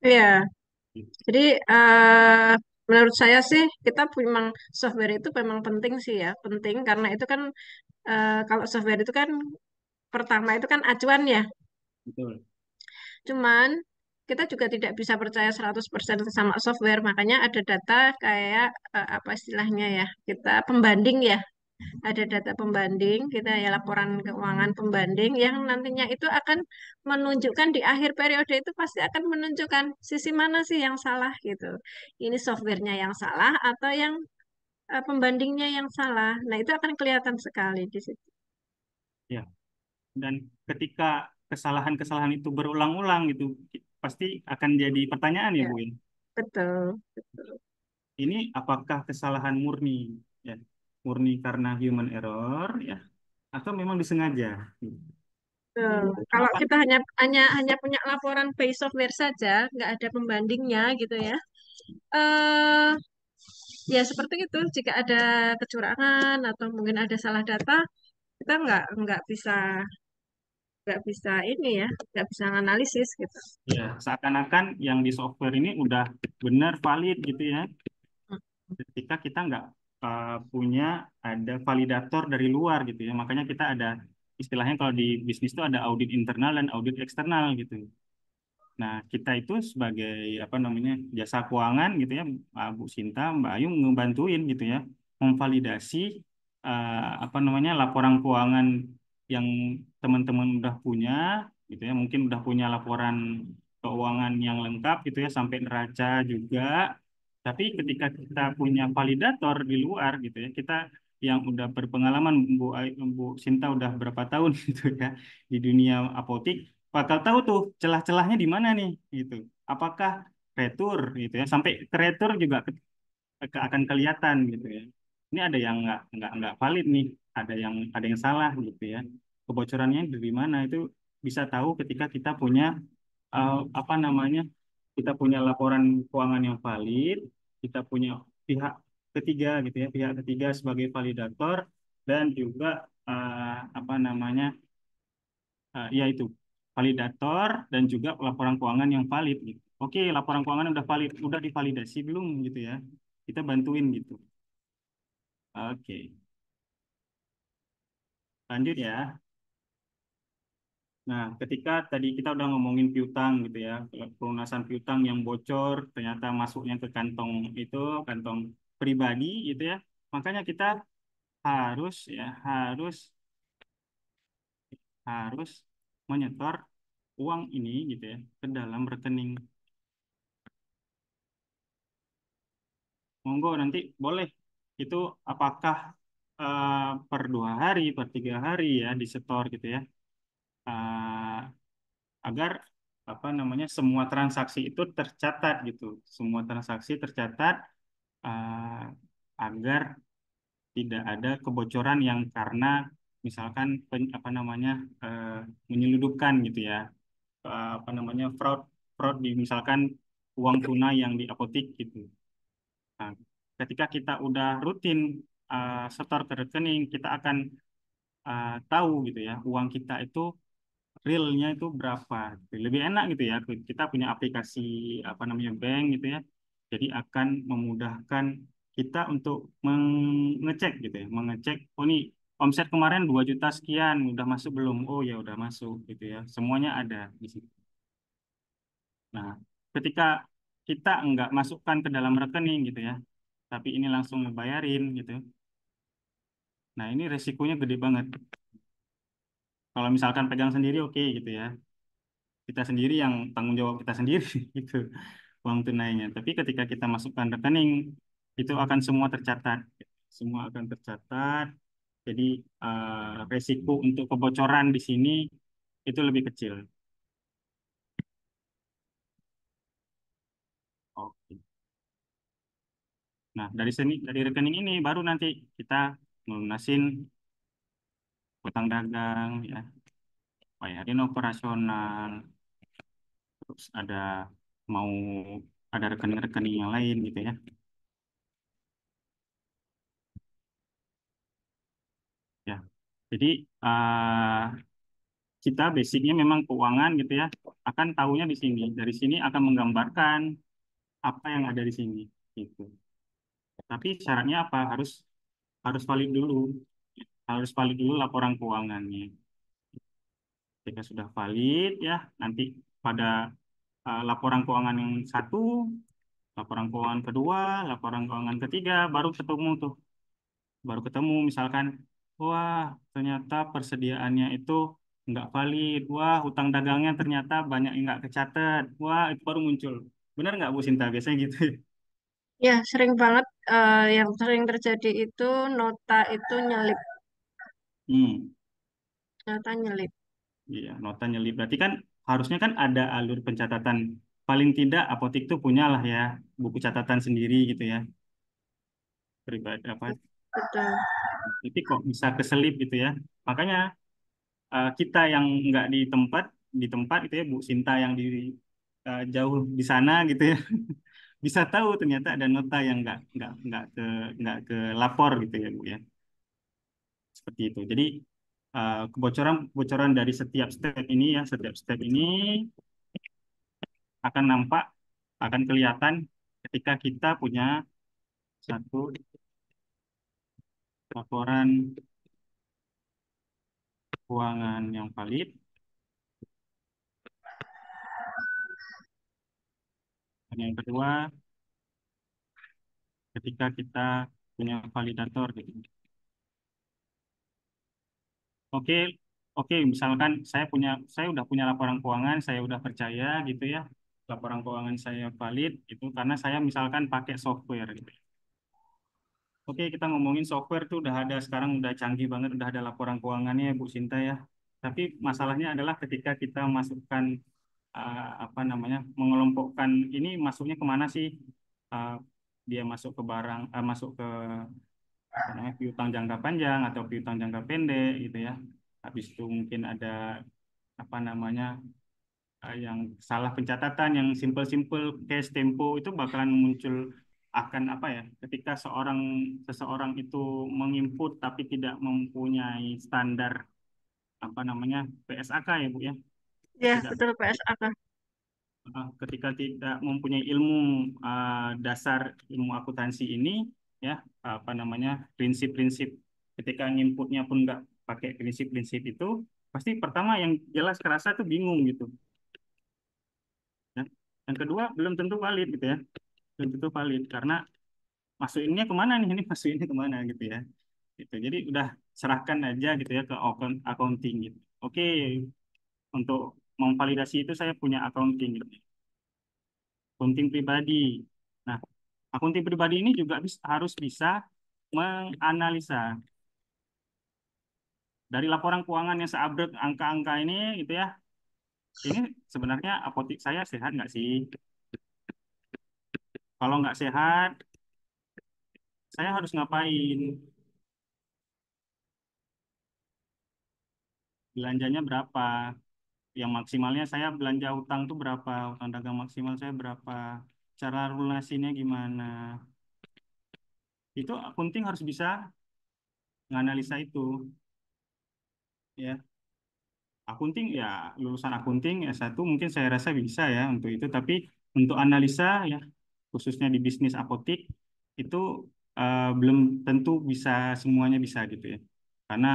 Iya, jadi menurut saya sih kita memang software itu memang penting sih ya, penting karena itu kan kalau software itu kan pertama itu kan acuan ya. Betul. Cuman kita juga tidak bisa percaya 100% sama software, makanya ada data kayak apa istilahnya ya, kita pembanding ya. Ada data pembanding, kita ya laporan keuangan pembanding yang nantinya itu akan menunjukkan di akhir periode itu pasti akan menunjukkan sisi mana sih yang salah gitu. Ini softwarenya yang salah atau yang pembandingnya yang salah. Nah, itu akan kelihatan sekali di situ. Ya. Dan ketika kesalahan-kesalahan itu berulang-ulang gitu, pasti akan jadi pertanyaan ya, Ya, Bu. Ya. betul. Ini apakah kesalahan murni ya, murni karena human error ya, atau memang disengaja? Betul. Kalau Kenapa? kita hanya hanya hanya punya laporan by software saja, nggak ada pembandingnya gitu ya. eh Ya seperti itu. Jika ada kecurangan atau mungkin ada salah data, kita nggak bisa ini ya, nggak bisa analisis gitu. Ya, seakan-akan yang di software ini udah benar valid gitu ya. Ketika kita nggak punya ada validator dari luar gitu ya. Makanya kita ada istilahnya kalau di bisnis itu ada audit internal dan audit eksternal gitu. Nah, kita itu sebagai apa namanya jasa keuangan gitu ya, Bu Sinta, Mbak Ayu ngebantuin gitu ya, memvalidasi apa namanya laporan keuangan yang teman-teman udah punya gitu ya, mungkin udah punya laporan keuangan yang lengkap gitu ya sampai neraca juga. Tapi ketika kita punya validator di luar gitu ya, kita yang udah berpengalaman Bu Sinta udah berapa tahun gitu ya di dunia apotik bakal tahu tuh celah-celahnya di mana nih gitu. Apakah retur gitu ya sampai ke retur juga akan kelihatan gitu ya. Ini ada yang nggak valid nih, ada yang salah gitu ya. Kebocorannya dari mana itu bisa tahu ketika kita punya apa namanya kita punya laporan keuangan yang valid, kita punya pihak ketiga gitu ya, pihak ketiga sebagai validator dan juga apa namanya yaitu validator dan juga laporan keuangan yang valid gitu. Oke, laporan keuangan udah valid, udah divalidasi belum gitu ya? Kita bantuin gitu. Oke, lanjut ya. Nah, ketika tadi kita udah ngomongin piutang gitu ya, pelunasan piutang yang bocor ternyata masuknya ke kantong itu, kantong pribadi gitu ya. Makanya kita harus ya, harus menyetor uang ini gitu ya ke dalam rekening. Monggo nanti boleh itu apakah per 2 hari, per 3 hari ya disetor gitu ya, Eh, agar apa namanya semua transaksi itu tercatat gitu, semua transaksi tercatat eh, agar tidak ada kebocoran yang karena misalkan apa namanya menyeludupkan gitu ya, apa namanya fraud fraud di misalkan uang tunai yang di apotik gitu. Nah, ketika kita udah rutin setor ke rekening, kita akan tahu gitu ya, uang kita itu realnya itu berapa. Gitu. Lebih enak gitu ya, kita punya aplikasi apa namanya bank gitu ya. Jadi akan memudahkan kita untuk mengecek gitu ya, mengecek, oh ini omset kemarin 2 juta sekian, udah masuk belum? Oh ya udah masuk gitu ya. Semuanya ada di situ. Nah, ketika kita nggak masukkan ke dalam rekening gitu ya, tapi ini langsung ngebayarin gitu. Nah, ini resikonya gede banget. Kalau misalkan pegang sendiri oke gitu ya. Kita sendiri yang tanggung jawab kita sendiri gitu uang tunainya. Tapi ketika kita masukkan rekening itu akan semua tercatat. Semua akan tercatat. Jadi resiko untuk kebocoran di sini itu lebih kecil. Nah, dari rekening ini baru nanti kita melunasin utang dagang, ya, bayarin operasional, terus mau ada rekening-rekening yang lain gitu ya. Ya, jadi kita basicnya memang keuangan gitu ya, akan tahunya di sini. Dari sini akan menggambarkan apa yang ada di sini gitu. Tapi syaratnya apa? Harus valid dulu, harus valid dulu laporan keuangannya. Ketika sudah valid ya, nanti pada laporan keuangan yang satu, laporan keuangan kedua, laporan keuangan ketiga, baru ketemu misalkan, wah ternyata persediaannya itu nggak valid, wah hutang dagangnya ternyata banyak yang nggak kecatat, wah itu baru muncul. Benar nggak Bu Sinta? Biasanya gitu. Ya, sering banget yang sering terjadi itu nota itu nyelip, Hmm, nota nyelip. iya, nota nyelip. Berarti kan harusnya kan ada alur pencatatan. Paling tidak apotik itu punyalah ya buku catatan sendiri gitu ya, pribadi apa. Betul. Tapi kok bisa keselip gitu ya. Makanya kita yang nggak di tempat itu ya Bu Sinta yang jauh di sana gitu ya, bisa tahu ternyata ada nota yang nggak ke lapor gitu ya Bu ya, seperti itu. Jadi kebocoran kebocoran dari setiap step ini akan nampak, akan kelihatan ketika kita punya satu laporan keuangan yang valid. Dan yang kedua, ketika kita punya validator gitu. Oke, oke, misalkan saya udah punya laporan keuangan, saya udah percaya gitu ya, laporan keuangan saya valid itu karena saya misalkan pakai software gitu. Oke, kita ngomongin software tuh udah ada sekarang, udah canggih banget, udah ada laporan keuangannya Bu Sinta ya. Tapi masalahnya adalah ketika kita masukkan apa namanya, mengelompokkan ini masuknya kemana sih? Uh, Dia masuk ke barang, masuk ke apa namanya, piutang jangka panjang atau piutang jangka pendek gitu ya. Habis itu mungkin ada apa namanya, yang salah pencatatan, yang simple-simple cash tempo itu bakalan muncul, akan apa ya, ketika seseorang itu menginput tapi tidak mempunyai standar apa namanya PSAK ya Bu ya, Ya, tidak betul PSAK. ketika tidak mempunyai ilmu dasar ilmu akuntansi ini ya, apa namanya, prinsip-prinsip, ketika inputnya pun nggak pakai prinsip-prinsip itu, pasti pertama yang jelas kerasa tuh bingung gitu ya. Yang kedua belum tentu valid gitu ya, belum tentu valid karena masukinnya kemana nih, ini masukinnya kemana gitu ya, gitu. Jadi udah serahkan aja gitu ya ke accounting gitu. Oke, untuk memvalidasi itu saya punya accounting gitu, accounting pribadi. Nah, akunting pribadi ini juga harus bisa menganalisa dari laporan keuangan yang seabrek angka-angka ini gitu ya. Ini sebenarnya apotik saya sehat nggak sih? Kalau nggak sehat, saya harus ngapain? Belanjanya berapa? Yang maksimalnya saya belanja utang tuh berapa? Utang dagang maksimal saya berapa? Cara lunasinya gimana? Itu akunting harus bisa menganalisa itu ya. Akunting ya, lulusan akunting S1 mungkin saya rasa bisa ya untuk itu, tapi untuk analisa ya, khususnya di bisnis apotik itu belum tentu bisa, semuanya bisa gitu ya, karena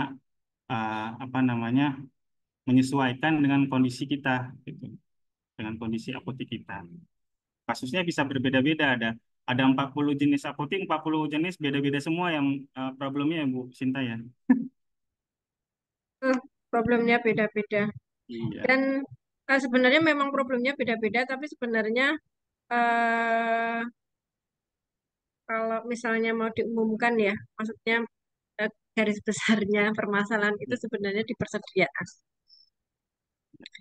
apa namanya, menyesuaikan dengan kondisi kita gitu, dengan kondisi apotik kita. Kasusnya bisa berbeda-beda, ada 40 jenis apotik, 40 jenis beda-beda semua yang problemnya ya Bu Sinta ya. Hmm, Problemnya beda-beda. Iya, Dan sebenarnya memang problemnya beda-beda, tapi sebenarnya eh, kalau misalnya mau diumumkan ya, maksudnya garis besarnya permasalahan itu sebenarnya di persediaan.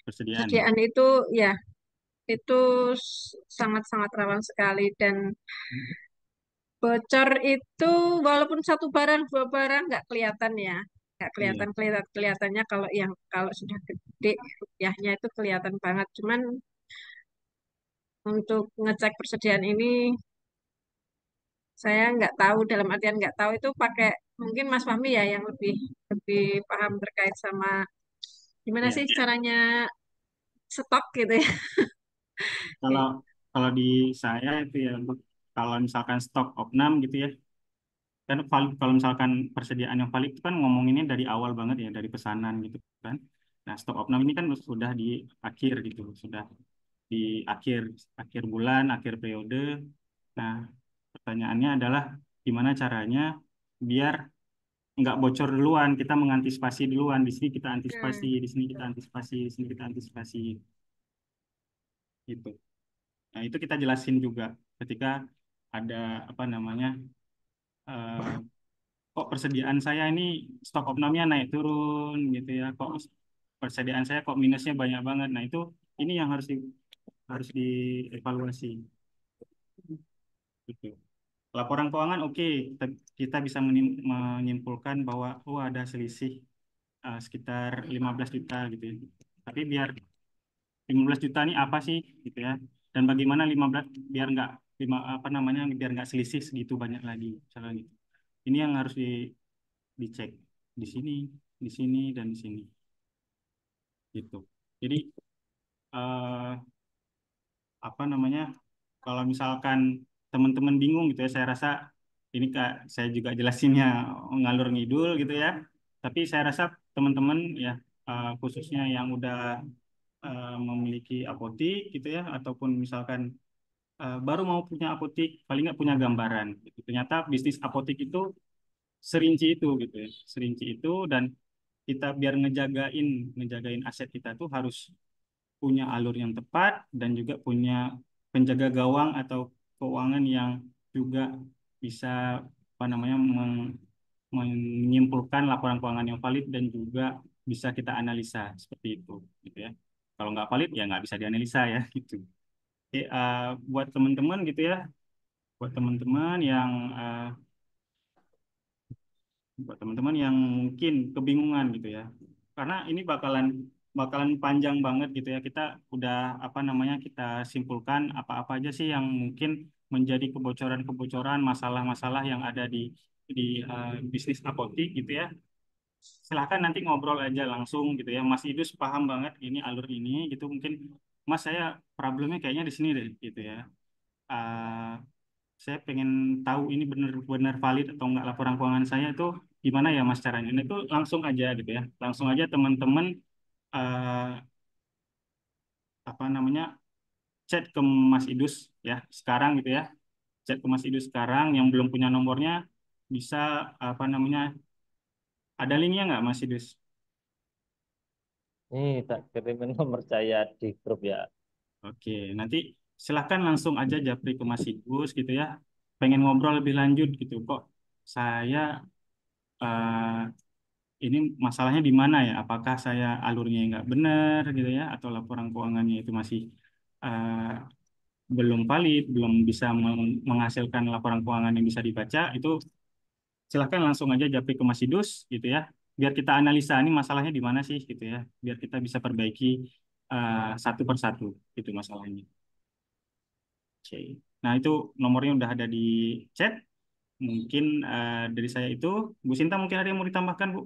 persediaan ya. Persediaan itu ya itu sangat-sangat rawan sekali dan Bocor itu walaupun satu barang, dua barang nggak kelihatan ya. Nggak Iya. kelihatannya kalau sudah gede rupiahnya itu kelihatan banget. Cuman untuk ngecek persediaan ini saya nggak tahu, dalam artian nggak tahu itu pakai mungkin Mas Fahmi ya yang lebih lebih paham terkait sama gimana Iya. sih caranya stok gitu ya. Kalau kalau di saya itu ya, kalau misalkan stok opnam gitu ya, kan kalau misalkan persediaan yang valid itu kan ngomonginnya dari awal banget ya, dari pesanan gitu kan. Nah, stok opnam ini kan sudah di akhir gitu, sudah di akhir akhir bulan, akhir periode. Nah, pertanyaannya adalah gimana caranya biar nggak bocor duluan, kita mengantisipasi duluan. Di sini kita antisipasi, Hmm. di sini kita antisipasi, di sini kita antisipasi gitu. Nah, itu kita jelasin juga ketika ada apa namanya, eh, kok persediaan saya ini stok opnamnya naik turun gitu ya, kok persediaan saya kok minusnya banyak banget. Nah, itu ini yang harus dievaluasi gitu. Laporan keuangan oke, kita bisa menyimpulkan bahwa oh ada selisih sekitar 15 juta gitu ya. Tapi biar 15 juta ini apa sih gitu ya. Dan bagaimana 15 biar nggak apa namanya biar nggak selisih segitu banyak lagi misalnya gitu. Ini yang harus dicek di sini, di sini dan di sini gitu. Jadi eh, apa namanya kalau misalkan teman-teman bingung gitu ya, saya rasa ini Kak, saya juga jelasinnya ngalur ngidul gitu ya. Tapi saya rasa teman-teman ya khususnya yang udah memiliki apotik gitu ya, ataupun misalkan baru mau punya apotik, paling nggak punya gambaran. Gitu. Ternyata bisnis apotik itu serinci itu gitu ya, serinci itu dan kita biar ngejagain aset kita tuh harus punya alur yang tepat dan juga punya penjaga gawang atau keuangan yang juga bisa apa namanya menyimpulkan laporan keuangan yang valid dan juga bisa kita analisa seperti itu gitu ya. Kalau nggak valid ya nggak bisa dianalisa ya gitu. Oke, buat teman-teman gitu ya, buat teman-teman yang mungkin kebingungan gitu ya. Karena ini bakalan bakalan panjang banget gitu ya. Kita udah apa namanya kita simpulkan apa-apa aja sih yang mungkin menjadi kebocoran-kebocoran, masalah-masalah yang ada di bisnis apotik gitu ya. Silahkan nanti ngobrol aja langsung gitu ya. Mas Idus paham banget ini alur ini gitu. Mungkin Mas saya problemnya kayaknya di sini deh gitu ya. Eh, saya pengen tahu ini benar-benar valid atau enggak laporan keuangan saya itu gimana ya Mas caranya. Nah, itu langsung aja gitu ya. Langsung aja teman-teman eh, apa namanya chat ke Mas Idus ya sekarang gitu ya. Chat ke Mas Idus sekarang yang belum punya nomornya bisa apa namanya ada linknya nggak Mas Idus? Ini tak kirimin nomor saya di grup ya. Oke, nanti silahkan langsung aja japri ke Mas Idus gitu ya. Pengen ngobrol lebih lanjut gitu kok. Saya ini masalahnya di mana ya? Apakah saya alurnya nggak benar gitu ya, atau laporan keuangannya itu masih eh, belum valid, belum bisa menghasilkan laporan keuangan yang bisa dibaca? Itu silahkan langsung aja japri ke Mas Idus gitu ya, biar kita analisa ini masalahnya di mana sih gitu ya, biar kita bisa perbaiki satu persatu itu masalahnya. Oke. Nah itu nomornya udah ada di chat. Mungkin dari saya itu, Bu Sinta mungkin ada yang mau ditambahkan Bu?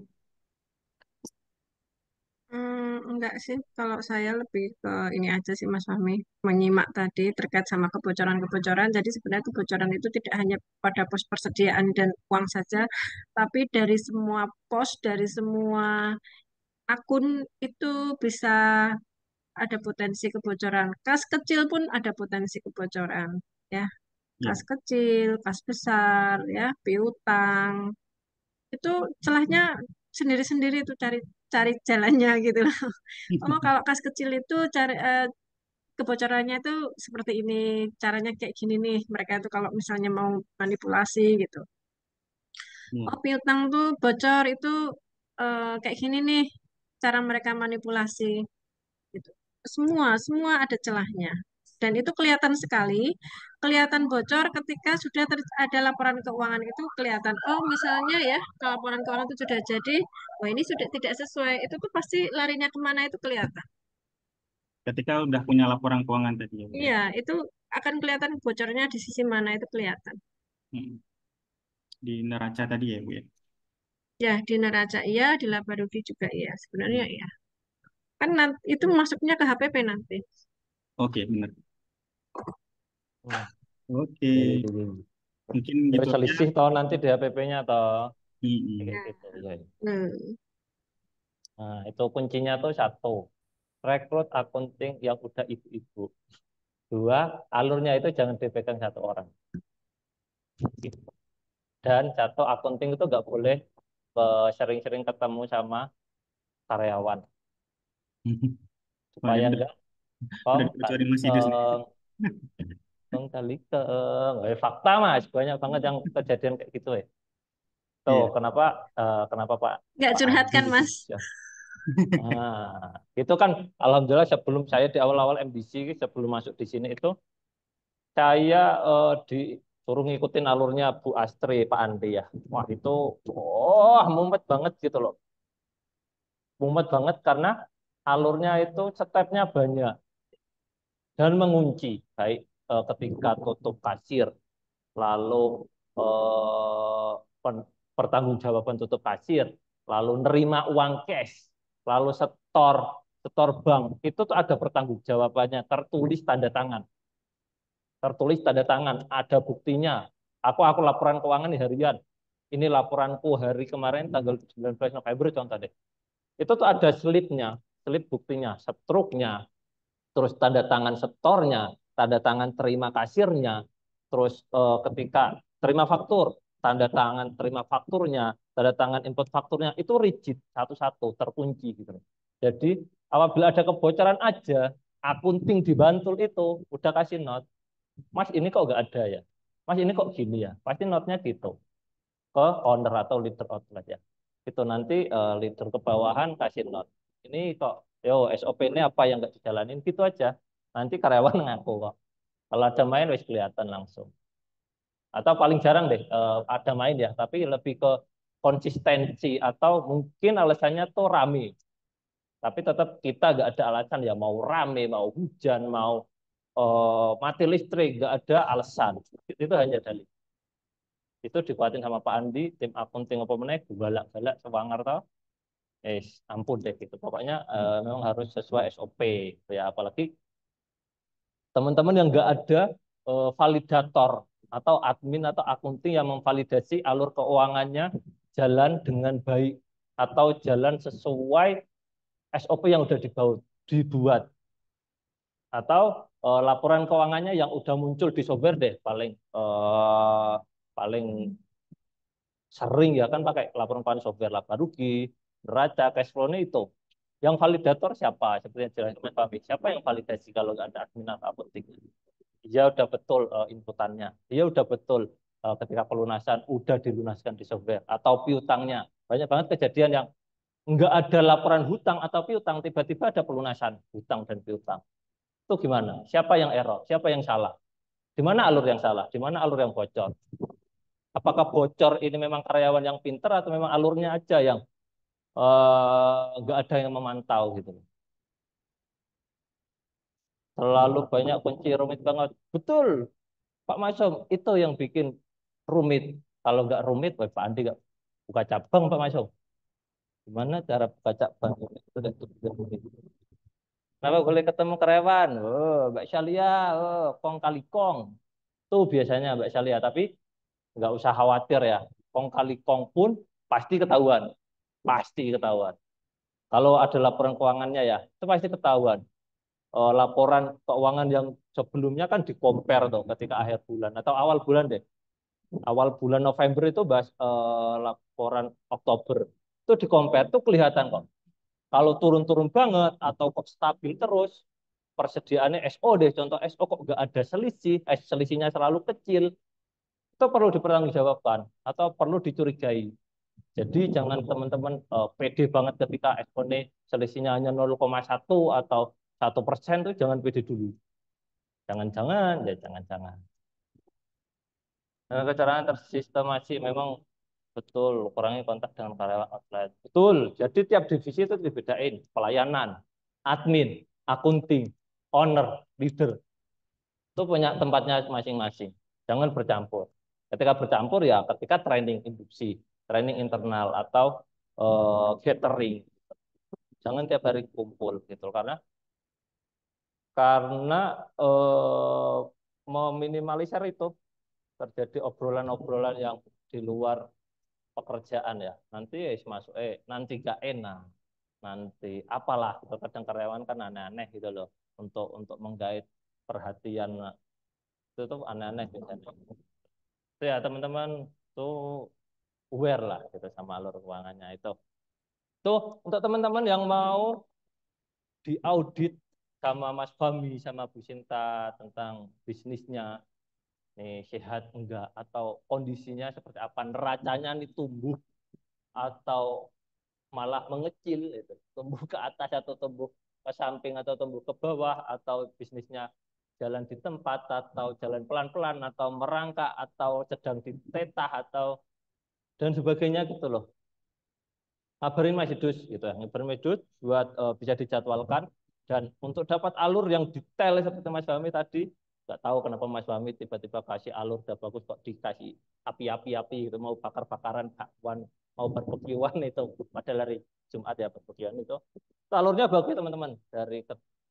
Enggak sih, kalau saya lebih ke ini aja sih Mas Fahmi, menyimak tadi terkait sama kebocoran-kebocoran. Jadi sebenarnya kebocoran itu tidak hanya pada pos persediaan dan uang saja, tapi dari semua pos, dari semua akun itu bisa ada potensi kebocoran. Kas kecil pun ada potensi kebocoran, ya. Ya. Kas kecil, kas besar, ya, piutang. Itu celahnya sendiri-sendiri itu cari cari jalannya gitu loh. Oh, kalau kas kecil itu cari kebocorannya itu seperti ini, caranya kayak gini nih. Mereka itu kalau misalnya mau manipulasi gitu. Ya. Oh, piutang tuh bocor itu kayak gini nih, cara mereka manipulasi gitu. Semua ada celahnya. Dan itu kelihatan sekali, kelihatan bocor ketika sudah ada laporan keuangan itu kelihatan. Oh, misalnya ya, kalau laporan keuangan itu sudah jadi, oh ini sudah tidak sesuai, itu tuh pasti larinya kemana itu kelihatan. Ketika udah punya laporan keuangan tadi ya, Bu ya. Iya, itu akan kelihatan bocornya di sisi mana itu kelihatan. Hmm. Di neraca tadi ya, Bu ya. Ya, di neraca iya, di laba rugi juga iya. Sebenarnya iya. Kan nanti, itu masuknya ke HPP nanti. Oke, benar. Hmm. Oke, mungkin Jadi gitu aja. selisih toh nanti di HPP-nya toh Hmm. kayak gitu ya. Hmm. Nah, itu kuncinya tuh satu, rekrut akunting yang udah ibu-ibu. Dua, alurnya itu jangan dipegang satu orang. Dan satu, akunting itu nggak boleh sering-sering ketemu sama karyawan Wah, supaya ini enggak udah kong dibocorin Mas Idus nih. kong kali keng. Fakta Mas, banyak banget yang kejadian kayak gitu ya. Tuh, Iya. kenapa Pak Nggak Pak curhat Andi kan, itu Mas? bisa. Nah, itu kan alhamdulillah sebelum saya di awal-awal MDC, sebelum masuk di sini itu saya disuruh ngikutin alurnya Bu Astri, Pak Andi ya. Wah itu, mumet banget gitu loh. Mumet banget karena alurnya itu stepnya banyak dan mengunci. Baik ketika tutup kasir, lalu eh, pertanggungjawaban tutup kasir, lalu nerima uang cash, lalu setor bank, itu tuh ada pertanggungjawabannya, tertulis tanda tangan, ada buktinya. Aku laporan keuangan nih harian. Ini laporanku hari kemarin tanggal 19 November contoh deh. Itu tuh ada slip buktinya, struknya, terus tanda tangan setornya, tanda tangan terima kasirnya, terus ketika terima faktur, tanda tangan terima fakturnya, tanda tangan input fakturnya, itu rigid satu-satu terkunci gitu. Jadi apabila ada kebocoran aja, akunting di Bantul itu udah kasih not, Mas ini kok nggak ada ya, Mas ini kok gini ya, pasti notnya gitu ke owner atau leader outlet ya. Itu nanti leader ke bawahan kasih not. Ini kok, yo SOP ini apa yang nggak dijalanin gitu aja. Nanti karyawan ngaku kok. Kalau ada main wis kelihatan langsung. Atau paling jarang deh ada main ya, tapi lebih ke konsistensi atau mungkin alasannya tuh rame. Tapi tetap kita nggak ada alasan ya mau rame, mau hujan, mau mati listrik, nggak ada alasan. Itu hanya dalih. Itu dikuatin sama Pak Andi, tim akunting apa meneh, galak-galak sewangar tau. Ampun deh gitu. Pokoknya memang harus sesuai SOP ya. Apalagi teman-teman yang nggak ada validator atau admin atau akunting yang memvalidasi alur keuangannya jalan dengan baik atau jalan sesuai SOP yang udah dibuat atau laporan keuangannya yang udah muncul di software deh paling sering ya kan pakai laporan keuangan software laba rugi, neraca, cash flow-nya itu. Yang validator siapa? Seperti yang jelas Pak Bik. Siapa yang validasi kalau nggak ada admin atau apotek? Dia udah betul inputannya. Dia udah betul ketika pelunasan udah dilunaskan di software atau piutangnya. Banyak banget kejadian yang nggak ada laporan hutang atau piutang, tiba-tiba ada pelunasan hutang dan piutang. Itu gimana? Siapa yang error? Siapa yang salah? Di mana alur yang salah? Di mana alur yang bocor? Apakah bocor ini memang karyawan yang pinter atau memang alurnya aja yang nggak ada yang memantau gitu. Terlalu banyak kunci rumit banget. Betul, Pak Masom, itu yang bikin rumit. Kalau nggak rumit, Pak Andi nggak buka cabang, Pak Masom. Gimana cara buka cabang? Itu udah rumit. Kenapa boleh ketemu karyawan? Oh, Mbak Syalia, oh, kong kali kong. Itu biasanya Mbak Syalia, tapi nggak usah khawatir ya. Kong kali kong pun pasti ketahuan. Pasti ketahuan. Kalau ada laporan keuangannya ya, itu pasti ketahuan. Laporan keuangan yang sebelumnya kan di-compare tuh ketika akhir bulan atau awal bulan deh. Awal bulan November itu bahas laporan Oktober. Itu di-compare tuh kelihatan kok. Kalau turun-turun banget atau kok stabil terus, persediaannya SO deh, contoh SO kok nggak ada selisih, selisihnya selalu kecil, itu perlu dipertanggungjawabkan atau perlu dicurigai. Jadi jangan teman-teman pede banget ketika SO-nya selisihnya hanya 0,1 atau 1% tuh jangan pede dulu. Jangan-jangan, ya jangan-jangan. Dengan kecurangan tersistemasi memang betul, kurangi kontak dengan karyawan outlet. Betul, jadi tiap divisi itu dibedain. Pelayanan, admin, akunting, owner, leader. Itu punya tempatnya masing-masing. Jangan bercampur. Ketika bercampur ya ketika training induksi, training internal, atau gathering. Jangan tiap hari kumpul gitu. Karena meminimalisir itu terjadi obrolan-obrolan yang di luar pekerjaan ya. Nanti masuk nanti gak enak. Nanti apalah gitu. Kadang karyawan kan aneh-aneh gitu loh untuk menggait perhatian, itu tuh aneh-aneh biasanya. Itu ya teman-teman tuh aware lah gitu sama alur keuangannya itu. Tuh untuk teman-teman yang mau diaudit sama Mas Fahmi sama Bu Sinta tentang bisnisnya, nih sehat enggak atau kondisinya seperti apa, neracanya nih tumbuh atau malah mengecil itu, tumbuh ke atas atau tumbuh ke samping atau tumbuh ke bawah, atau bisnisnya jalan di tempat atau jalan pelan-pelan atau merangkak atau sedang ditetah atau dan sebagainya gitu loh. Kabarin Mas Idus gitu ya, ngabarin Mas Idus buat bisa dijadwalkan, dan untuk dapat alur yang detail seperti Mas Fahmi tadi, nggak tahu kenapa Mas Fahmi tiba-tiba kasih alur udah bagus kok dikasih api-api gitu, mau bakar-bakaran bakwan, mau barbekyuan itu, padahal hari Jumat ya barbekyuan itu. Alurnya bagus teman-teman, dari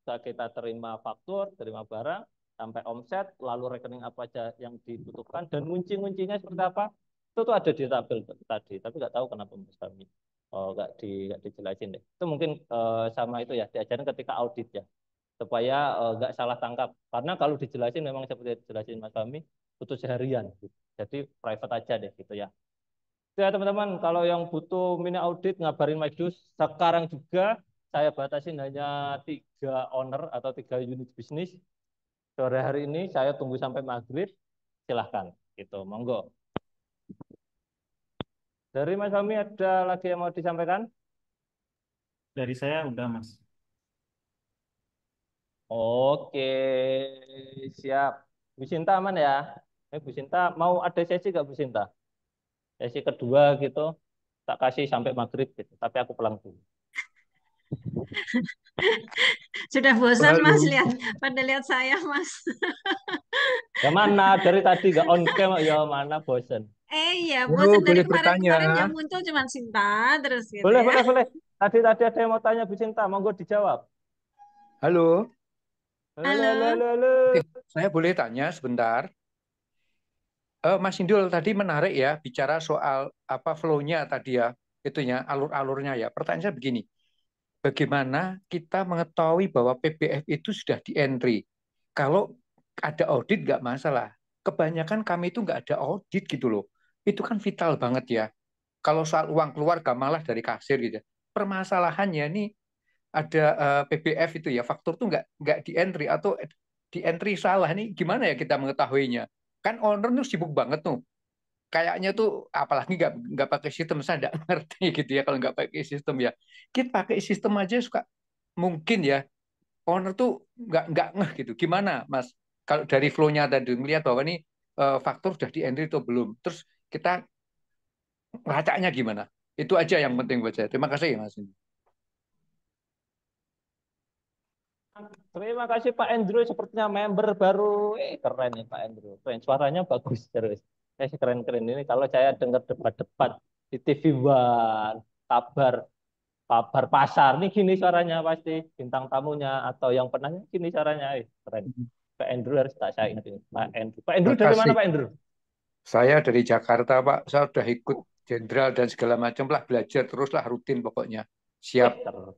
kita terima faktur, terima barang, sampai omset, lalu rekening apa aja yang dibutuhkan, dan ngunci-nguncinya seperti apa, itu tuh ada di tabel tadi, tapi nggak tahu kenapa Mas Fahmi nggak dijelasin deh. Itu mungkin sama itu ya, diajarin ketika audit ya, supaya nggak salah tangkap. Karena kalau dijelasin memang seperti dijelasin Mas Fahmi, butuh seharian. Gitu. Jadi private aja deh gitu ya. Itu ya teman-teman, kalau yang butuh mini audit ngabarin Mas Dus. Sekarang juga saya batasin hanya 3 owner atau 3 unit bisnis. Sore hari ini saya tunggu sampai maghrib. Silahkan, gitu. Monggo. Dari Mas Fahmi ada lagi yang mau disampaikan? Dari saya udah, Mas. Oke, siap. Bu Sinta aman ya? Bu Sinta mau ada sesi nggak Bu Sinta? Sesi kedua gitu, tak kasih sampai maghrib gitu. Tapi aku pulang dulu. Sudah bosan Halo, Mas pada lihat saya Mas. Ya mana dari tadi nggak on cam ya mana bosen. Iya, halo, bosan dari boleh bertanya? kemarin-kemarin yang muncul cuma Sinta terus gitu Boleh, ya. boleh, boleh. Tadi ada yang mau tanya Bu Sinta, monggo dijawab. Halo, Halo, halo, halo, halo. saya boleh tanya sebentar? Mas Indul tadi menarik ya bicara soal apa flow-nya tadi ya, itunya alur-alurnya ya. Pertanyaan saya begini, bagaimana kita mengetahui bahwa PBF itu sudah di entry? Kalau ada audit nggak masalah. Kebanyakan kami itu nggak ada audit gitu loh. Itu kan vital banget ya. Kalau soal uang keluar gak malah dari kasir gitu. Permasalahannya nih ada PBF itu ya, faktur tuh nggak di entry atau di entry salah nih, gimana ya kita mengetahuinya? Kan owner tuh sibuk banget tuh, kayaknya tuh apalagi nggak pakai sistem, saya nggak ngerti gitu ya kalau nggak pakai sistem ya. Kita pakai sistem aja suka mungkin ya owner tuh nggak ngeh gitu. Gimana Mas? Kalau dari flow-nya tadi melihat bahwa ini faktur sudah di entry atau belum, terus kita lacaknya gimana? Itu aja yang penting buat saya. Terima kasih ya Mas. Terima kasih Pak Andrew, sepertinya member baru. Keren nih Pak Andrew. Keren, suaranya bagus terus. Keren-keren ini kalau saya dengar debat-debat di TV One, kabar kabar pasar nih gini suaranya pasti, bintang tamunya atau yang penanya gini suaranya. Keren. Pak Andrew harus tak saya ingat ini. Pak Andrew. Pak Andrew Terima dari mana kasih. Pak Andrew? Saya dari Jakarta, Pak. Saya sudah ikut jenderal dan segala macam lah, belajar teruslah rutin pokoknya. Siap. Keren.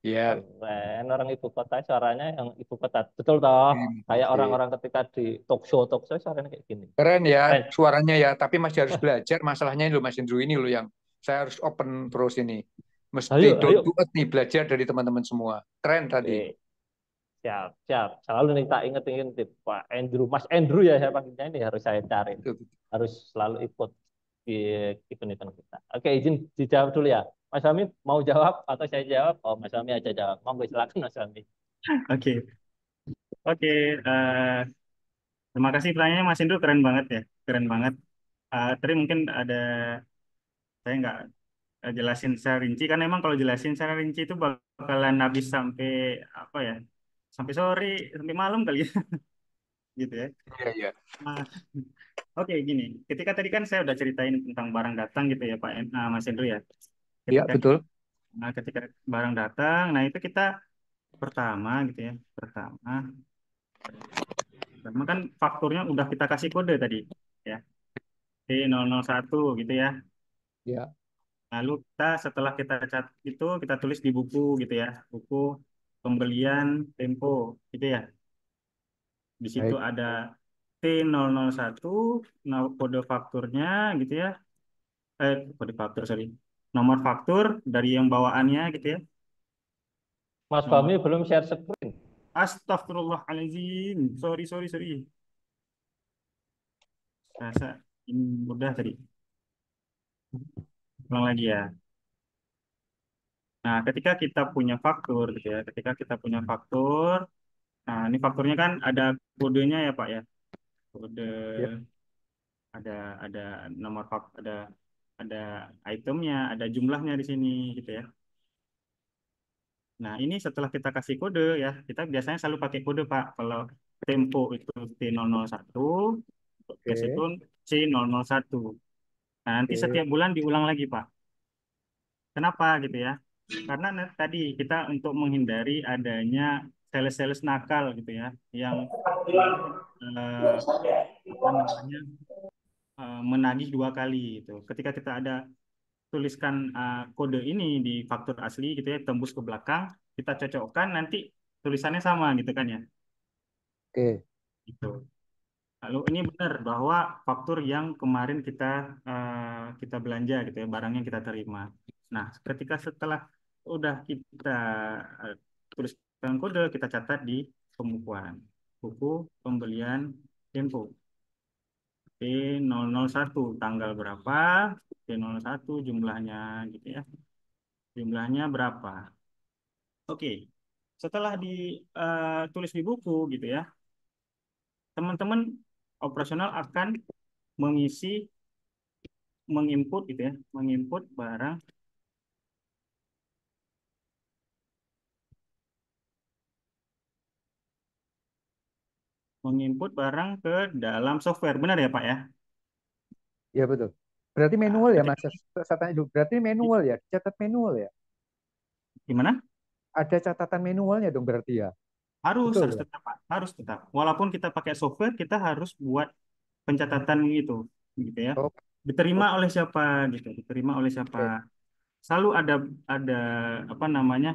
Ya, Keren. Orang ibu kota suaranya yang ibu kota. Betul toh? terima Kayak kasih. orang-orang ketika di talk show suaranya kayak gini. Keren ya Keren. suaranya ya, tapi masih harus belajar. Masalahnya ini loh Mas Indro, ini loh yang saya harus open terus ini. Mesti Ayo, down ayo. to earth nih, belajar dari teman-teman semua. Keren tadi. Siap, siap. Selalu nih tak inget Pak Andrew, Mas Andrew ya saya panggilnya, ini harus saya cari. Harus selalu ikut di event-event kita. Oke, izin dijawab dulu ya. Mas Fahmi mau jawab atau saya jawab? Oh, Mas Fahmi aja jawab. Monggo silakan Mas Fahmi. Oke. Oke, terima kasih pertanyaannya Mas Indro, keren banget ya, keren banget. Tadi mungkin ada saya nggak jelasin secara rinci, kan emang kalau jelasin secara rinci itu bakalan habis sampai apa ya, sampai sore, sampai malam kali ya, gitu ya. Iya, iya. Nah, oke gini, ketika tadi kan saya udah ceritain tentang barang datang gitu ya Pak Mas Indro ya. Iya, Ketika betul. ketika barang datang, nah itu kita pertama gitu ya, pertama kan fakturnya udah kita kasih kode tadi ya, T001 gitu ya. Ya, Lalu kita setelah kita cat itu kita tulis di buku gitu ya, buku pembelian Tempo gitu ya. Di situ baik. ada T001, kode fakturnya gitu ya. Kode faktur sorry. Nomor faktur dari yang bawaannya gitu ya. Mas Nomor Fahmi belum share screen. Astagfirullahaladzim. Sorry, sorry, sorry. Rasa ini udah tadi. Ulang lagi ya. Nah, ketika kita punya faktur gitu ya, ketika kita punya faktur, nah ini fakturnya kan ada kodenya ya Pak ya. Kode Ya, ada ada nomor ada itemnya, ada jumlahnya di sini gitu ya. Nah, ini setelah kita kasih kode ya, kita biasanya selalu pakai kode Pak. Kalau Tempo itu T001, untuk cash itu oke, C001. Nah, nanti oke, setiap bulan diulang lagi Pak. Kenapa gitu ya? Karena tadi kita untuk menghindari adanya sales-sales nakal gitu ya, yang eh, apa namanya menagih dua kali itu. Ketika kita ada tuliskan kode ini di faktur asli gitu ya, tembus ke belakang, kita cocokkan nanti tulisannya sama gitu kan ya. oke. Gitu. Lalu ini benar bahwa faktur yang kemarin kita belanja gitu ya, barang yang kita terima. Nah, ketika setelah udah kita eh, tuliskan kode, kita catat di pembukuan buku pembelian Tempo. T001 tanggal berapa, T01 jumlahnya gitu ya. Jumlahnya berapa? Oke. Setelah ditulis di buku gitu ya, teman-teman operasional akan mengisi menginput gitu ya, menginput barang ke dalam software. Benar ya, Pak ya? Ya, betul. Berarti Nah, manual ya, ketika Mas? Saya tanya dulu. Berarti manual ya? Catat manual ya? gimana? Ada catatan manualnya dong berarti ya? Harus Betul harus ya? tetap, Pak. Harus tetap. Walaupun kita pakai software, kita harus buat pencatatan gitu ya. Oh, Diterima oke. oleh siapa gitu, diterima oleh siapa. Selalu ada apa namanya?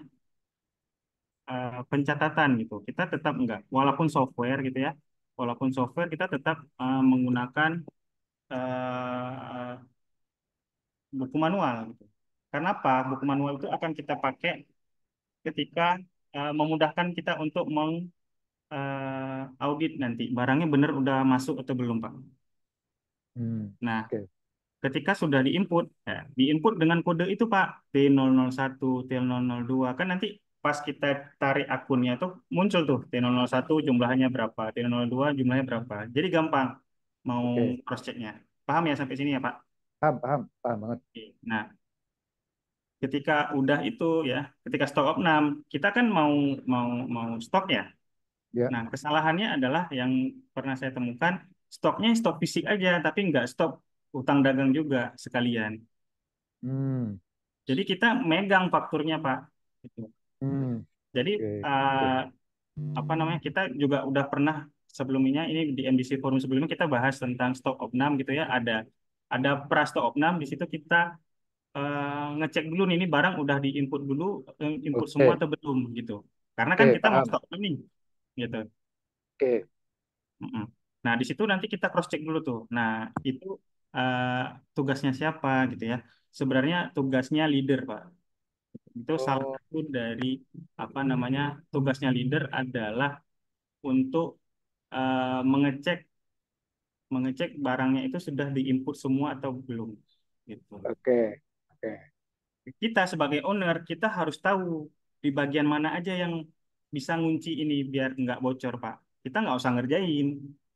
Pencatatan gitu. Kita tetap enggak, walaupun software gitu ya. Walaupun software kita tetap menggunakan eh, buku manual gitu. Karena apa? Buku manual itu akan kita pakai ketika memudahkan kita untuk audit nanti barangnya benar udah masuk atau belum, Pak. Hmm, Nah, oke. ketika sudah diinput, ya, diinput dengan kode itu, Pak, T001, T002, kan nanti pas kita tarik akunnya tuh muncul tuh T001 jumlahnya berapa, T002 jumlahnya berapa. Jadi gampang mau Oke. cross checknya. Paham ya sampai sini ya, Pak? Paham, paham, paham banget. Oke. Nah, ketika udah itu ya, ketika stok opnam, kita kan mau mau mau stok ya. Ya. Nah, kesalahannya adalah yang pernah saya temukan, stoknya stok fisik aja, tapi nggak stok utang dagang juga sekalian. Hmm, Jadi kita megang fakturnya, Pak. Gitu. hmm, Jadi oke. apa namanya, kita juga udah pernah sebelumnya ini di MDC Forum sebelumnya kita bahas tentang stok opnam gitu ya. Ada pra stok opnam di situ kita ngecek dulu nih ini barang udah diinput dulu, input semua Oke, atau belum gitu. Karena kan oke, kita mau paham. stok nih gitu. Oke. Mm-mm. Nah, di situ nanti kita cross check dulu tuh. Nah, itu eh, tugasnya siapa gitu ya. Sebenarnya tugasnya leader, Pak. Itu salah Oh, satu dari apa namanya, tugasnya leader adalah untuk mengecek barangnya itu sudah diinput semua atau belum gitu. oke, oke. Kita sebagai owner kita harus tahu di bagian mana aja yang bisa ngunci ini biar nggak bocor, Pak. Kita nggak usah ngerjain,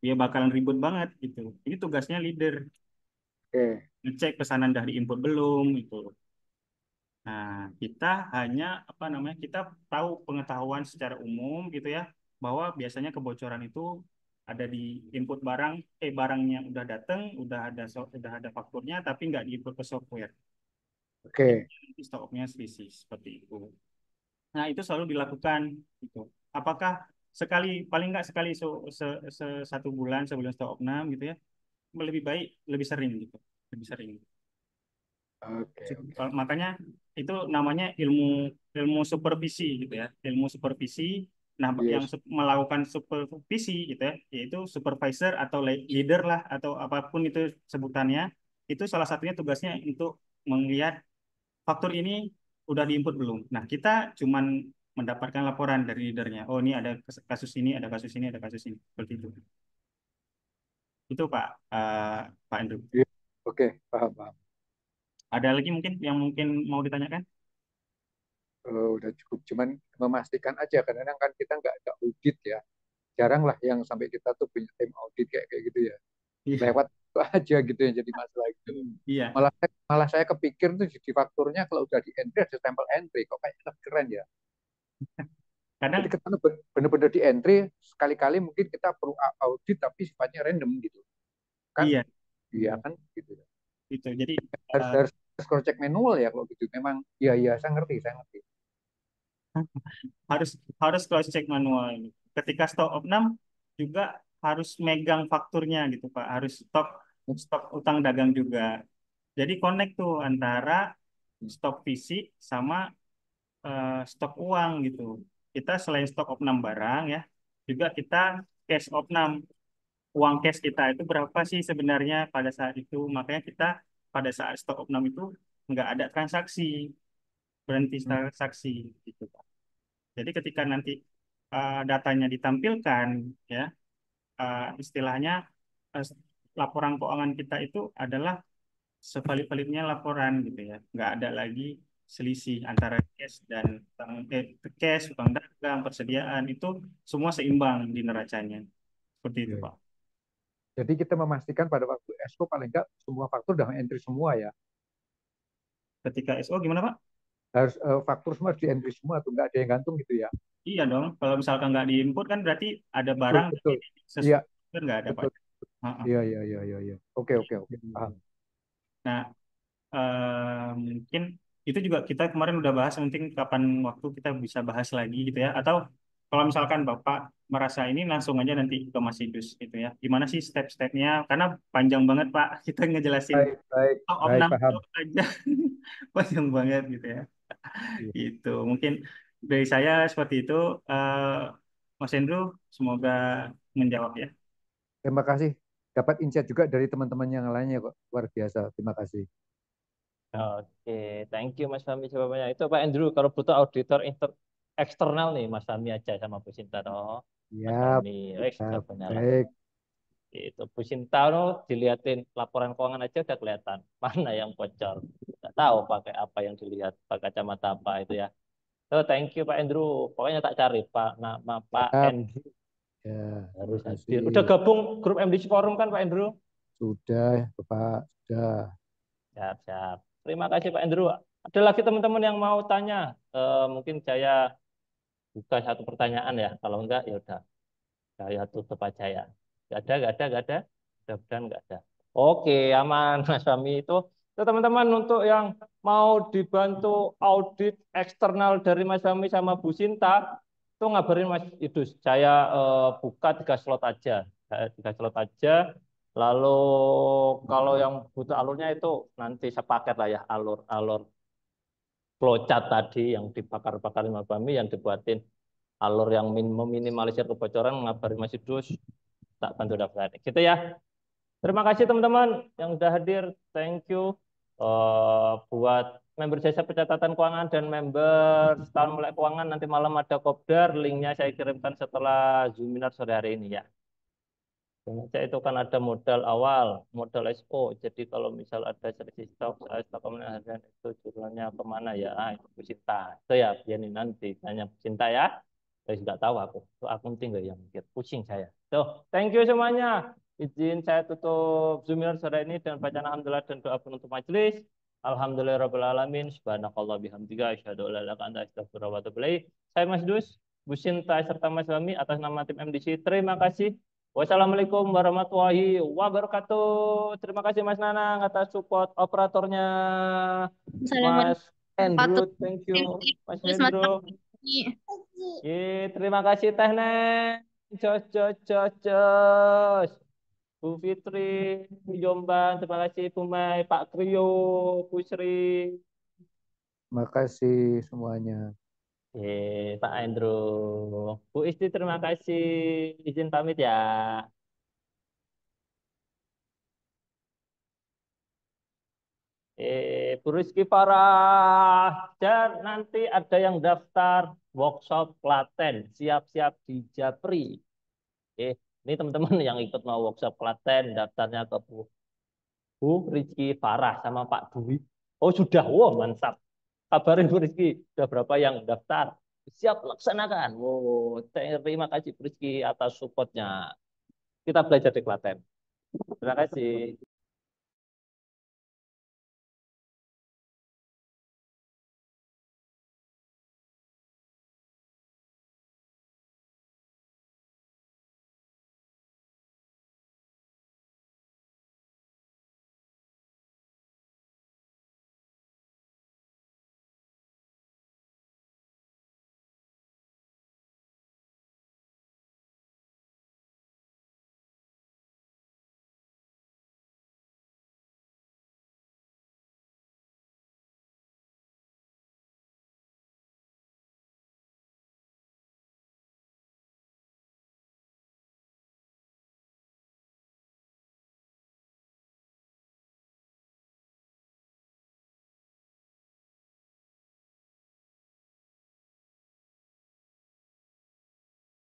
dia bakalan ribet banget gitu. Ini tugasnya leader, Oke. ngecek pesanan udah diinput belum gitu. Nah, kita hanya apa namanya? Kita tahu pengetahuan secara umum gitu ya, bahwa biasanya kebocoran itu ada di input barang, barangnya udah datang, udah ada fakturnya, tapi nggak diinput ke software. Oke. Nanti stoknya selisih seperti itu. Nah, itu selalu dilakukan gitu. Apakah paling nggak sekali satu bulan sebelum stok opnam gitu ya, lebih baik lebih sering gitu, lebih sering. Oke. Makanya itu namanya ilmu ilmu supervisi gitu ya, ilmu supervisi. Nah, yang Yes. melakukan supervisi gitu ya, yaitu supervisor atau leader lah atau apapun itu sebutannya, itu salah satunya tugasnya untuk melihat faktur ini udah diinput belum. Nah, kita cuman mendapatkan laporan dari leadernya. Oh, ini ada kasus ini, ada kasus ini, ada kasus ini. Seperti itu. Itu Pak Andrew. Yes. Oke, paham. Ada lagi mungkin yang mungkin mau ditanyakan? Udah cukup. Cuman memastikan aja, karena kan kita nggak ada audit ya. Jarang lah yang sampai kita tuh punya tim audit kayak gitu ya. Iya. Lewat itu aja gitu yang jadi masalah gitu. Iya. Malah saya kepikir tuh di fakturnya kalau udah di entry ada stempel entry, kok kayaknya lebih keren ya. Kadang Jadi kita benar-benar di entry, sekali-kali mungkin kita perlu audit tapi sifatnya random gitu. Kan? iya, Iya kan gitu. itu. Jadi Harus cross check manual ya kalau gitu. Memang iya saya ngerti. harus harus cross check manual ini. Ketika stok opnam juga harus megang fakturnya gitu Pak. Harus stok utang dagang juga. Jadi connect tuh antara stok fisik sama stok uang gitu. Kita selain stok opnam barang ya, juga kita cash opnam. Uang cash kita itu berapa sih sebenarnya pada saat itu. Makanya kita pada saat stok opnam itu nggak ada transaksi, berhenti transaksi gitu Pak. Jadi ketika nanti datanya ditampilkan ya, istilahnya uh, laporan keuangan kita itu adalah sevalid-validnya laporan gitu ya. Nggak ada lagi selisih antara cash dan cash, utang dagang, persediaan itu semua seimbang di neracanya. Seperti itu, Iya. Pak. Jadi kita memastikan pada waktu SO paling enggak semua faktur udah entry semua ya. Ketika SO gimana, Pak? Harus faktur semua di entry semua tuh, nggak ada yang gantung gitu ya. Iya dong. Kalau misalkan nggak diinput kan berarti ada barang Betul. Iya, sesuai kan nggak ada, Pak. betul. Iya. Oke. Paham. Nah, mungkin itu juga kita kemarin udah bahas, mungkin kapan waktu kita bisa bahas lagi gitu ya. Atau kalau misalkan Bapak merasa ini langsung aja nanti ke Mas Idus gitu ya. Gimana sih step-stepnya? Karena panjang banget Pak, kita ngejelasin Baik, opnam paham. aja panjang banget gitu ya. Iya. Itu mungkin dari saya seperti itu. Mas Hendro, semoga menjawab ya. Terima kasih. Dapat insight juga dari teman-teman yang lainnya kok. Luar biasa. Terima kasih. Oke, thank you Mas Fahmi jawabannya. Itu Pak Andrew, kalau butuh auditor eksternal nih Mas Fahmi aja sama Bu Sinta toh. Mas Siap. Fahmi, Siap. jawabannya langsung. Baik. Itu Bu Sinta dilihatin laporan keuangan aja udah kelihatan mana yang bocor. Nggak tahu pakai apa yang dilihat, pakai kacamata apa itu ya. So, thank you Pak Andrew. Pokoknya tak cari nama Pak Siap. Andrew Ya, harus terima hadir. kasih. Udah gabung grup MDC Forum kan Pak Andrew? Sudah, Bapak. Sudah. Siap. Terima kasih Pak Andrew. Ada lagi teman-teman yang mau tanya? Mungkin saya buka satu pertanyaan ya. Kalau enggak, ya udah. Saya tutup aja ya. Nggak ada. Mudah-mudahan nggak ada. Oke, aman Mas Fahmi itu. Teman-teman untuk yang mau dibantu audit eksternal dari Mas Fahmi sama Bu Sinta, itu ngabarin Mas Idus. Saya buka 3 slot aja. 3 slot aja. Lalu kalau yang butuh alurnya itu nanti sepaket lah ya, alur flowchart tadi yang dibakar-bakar Mas Fahmi, yang dibuatin alur yang meminimalisir kebocoran, ngabarin Mas Idus, tak bantu daftar. Gitu ya. Terima kasih teman-teman yang udah hadir. Thank you buat member jasa pencatatan keuangan dan member setahun melek keuangan. Nanti malam ada kopdar, linknya saya kirimkan setelah Zoominar sore hari ini ya. Baca itu kan ada modal awal, modal SO. Jadi kalau misal ada selisih stok, stok kemenangan itu jurnalnya kemana ya? Itu Bu Sinta. Itu ya, biar nanti tanya Bu Sinta ya. Nggak tahu aku. Itu akunting nggak yang mikir. Pusing saya. Tuh, thank you semuanya. Izin saya tutup Zoom sore ini dan bacaan alhamdulillah dan doa penutup majelis. Alhamdulillahirabbil alamin. Subhanakallah bihamdika asyhadu an la ilaha illa anta astaghfiruka wa atubu ilaik. Saya Mas Dus, Bu Sinta serta Mas Fahmi atas nama tim MDC. Terima kasih. Wassalamualaikum warahmatullahi wabarakatuh. Terima kasih Mas Nanang atas support operatornya. Assalamualaikum Mas Andrew, warahmatullahi thank you. Mas wabarakatuh. Mas Hendro. Terima kasih Teh Neng. Jos, jos, jos, jos. Bu Fitri, Bu Jombang, terima kasih Bu Mai, Pak Krio, Bu Sri. Terima kasih semuanya. Pak Andrew. Bu Isti, terima kasih. Izin pamit ya. Bu Rizky Farah. Dan nanti ada yang daftar workshop Klaten. Siap-siap di Japri. Ini teman-teman yang ikut mau workshop Klaten, daftarnya ke Bu Rizky Farah sama Pak Dwi. Oh sudah, wow mantap. Kabarin Bu Rizky, sudah berapa yang daftar? Siap laksanakan. Wow, terima kasih Bu Rizky atas supportnya. Kita belajar di Klaten. Terima kasih.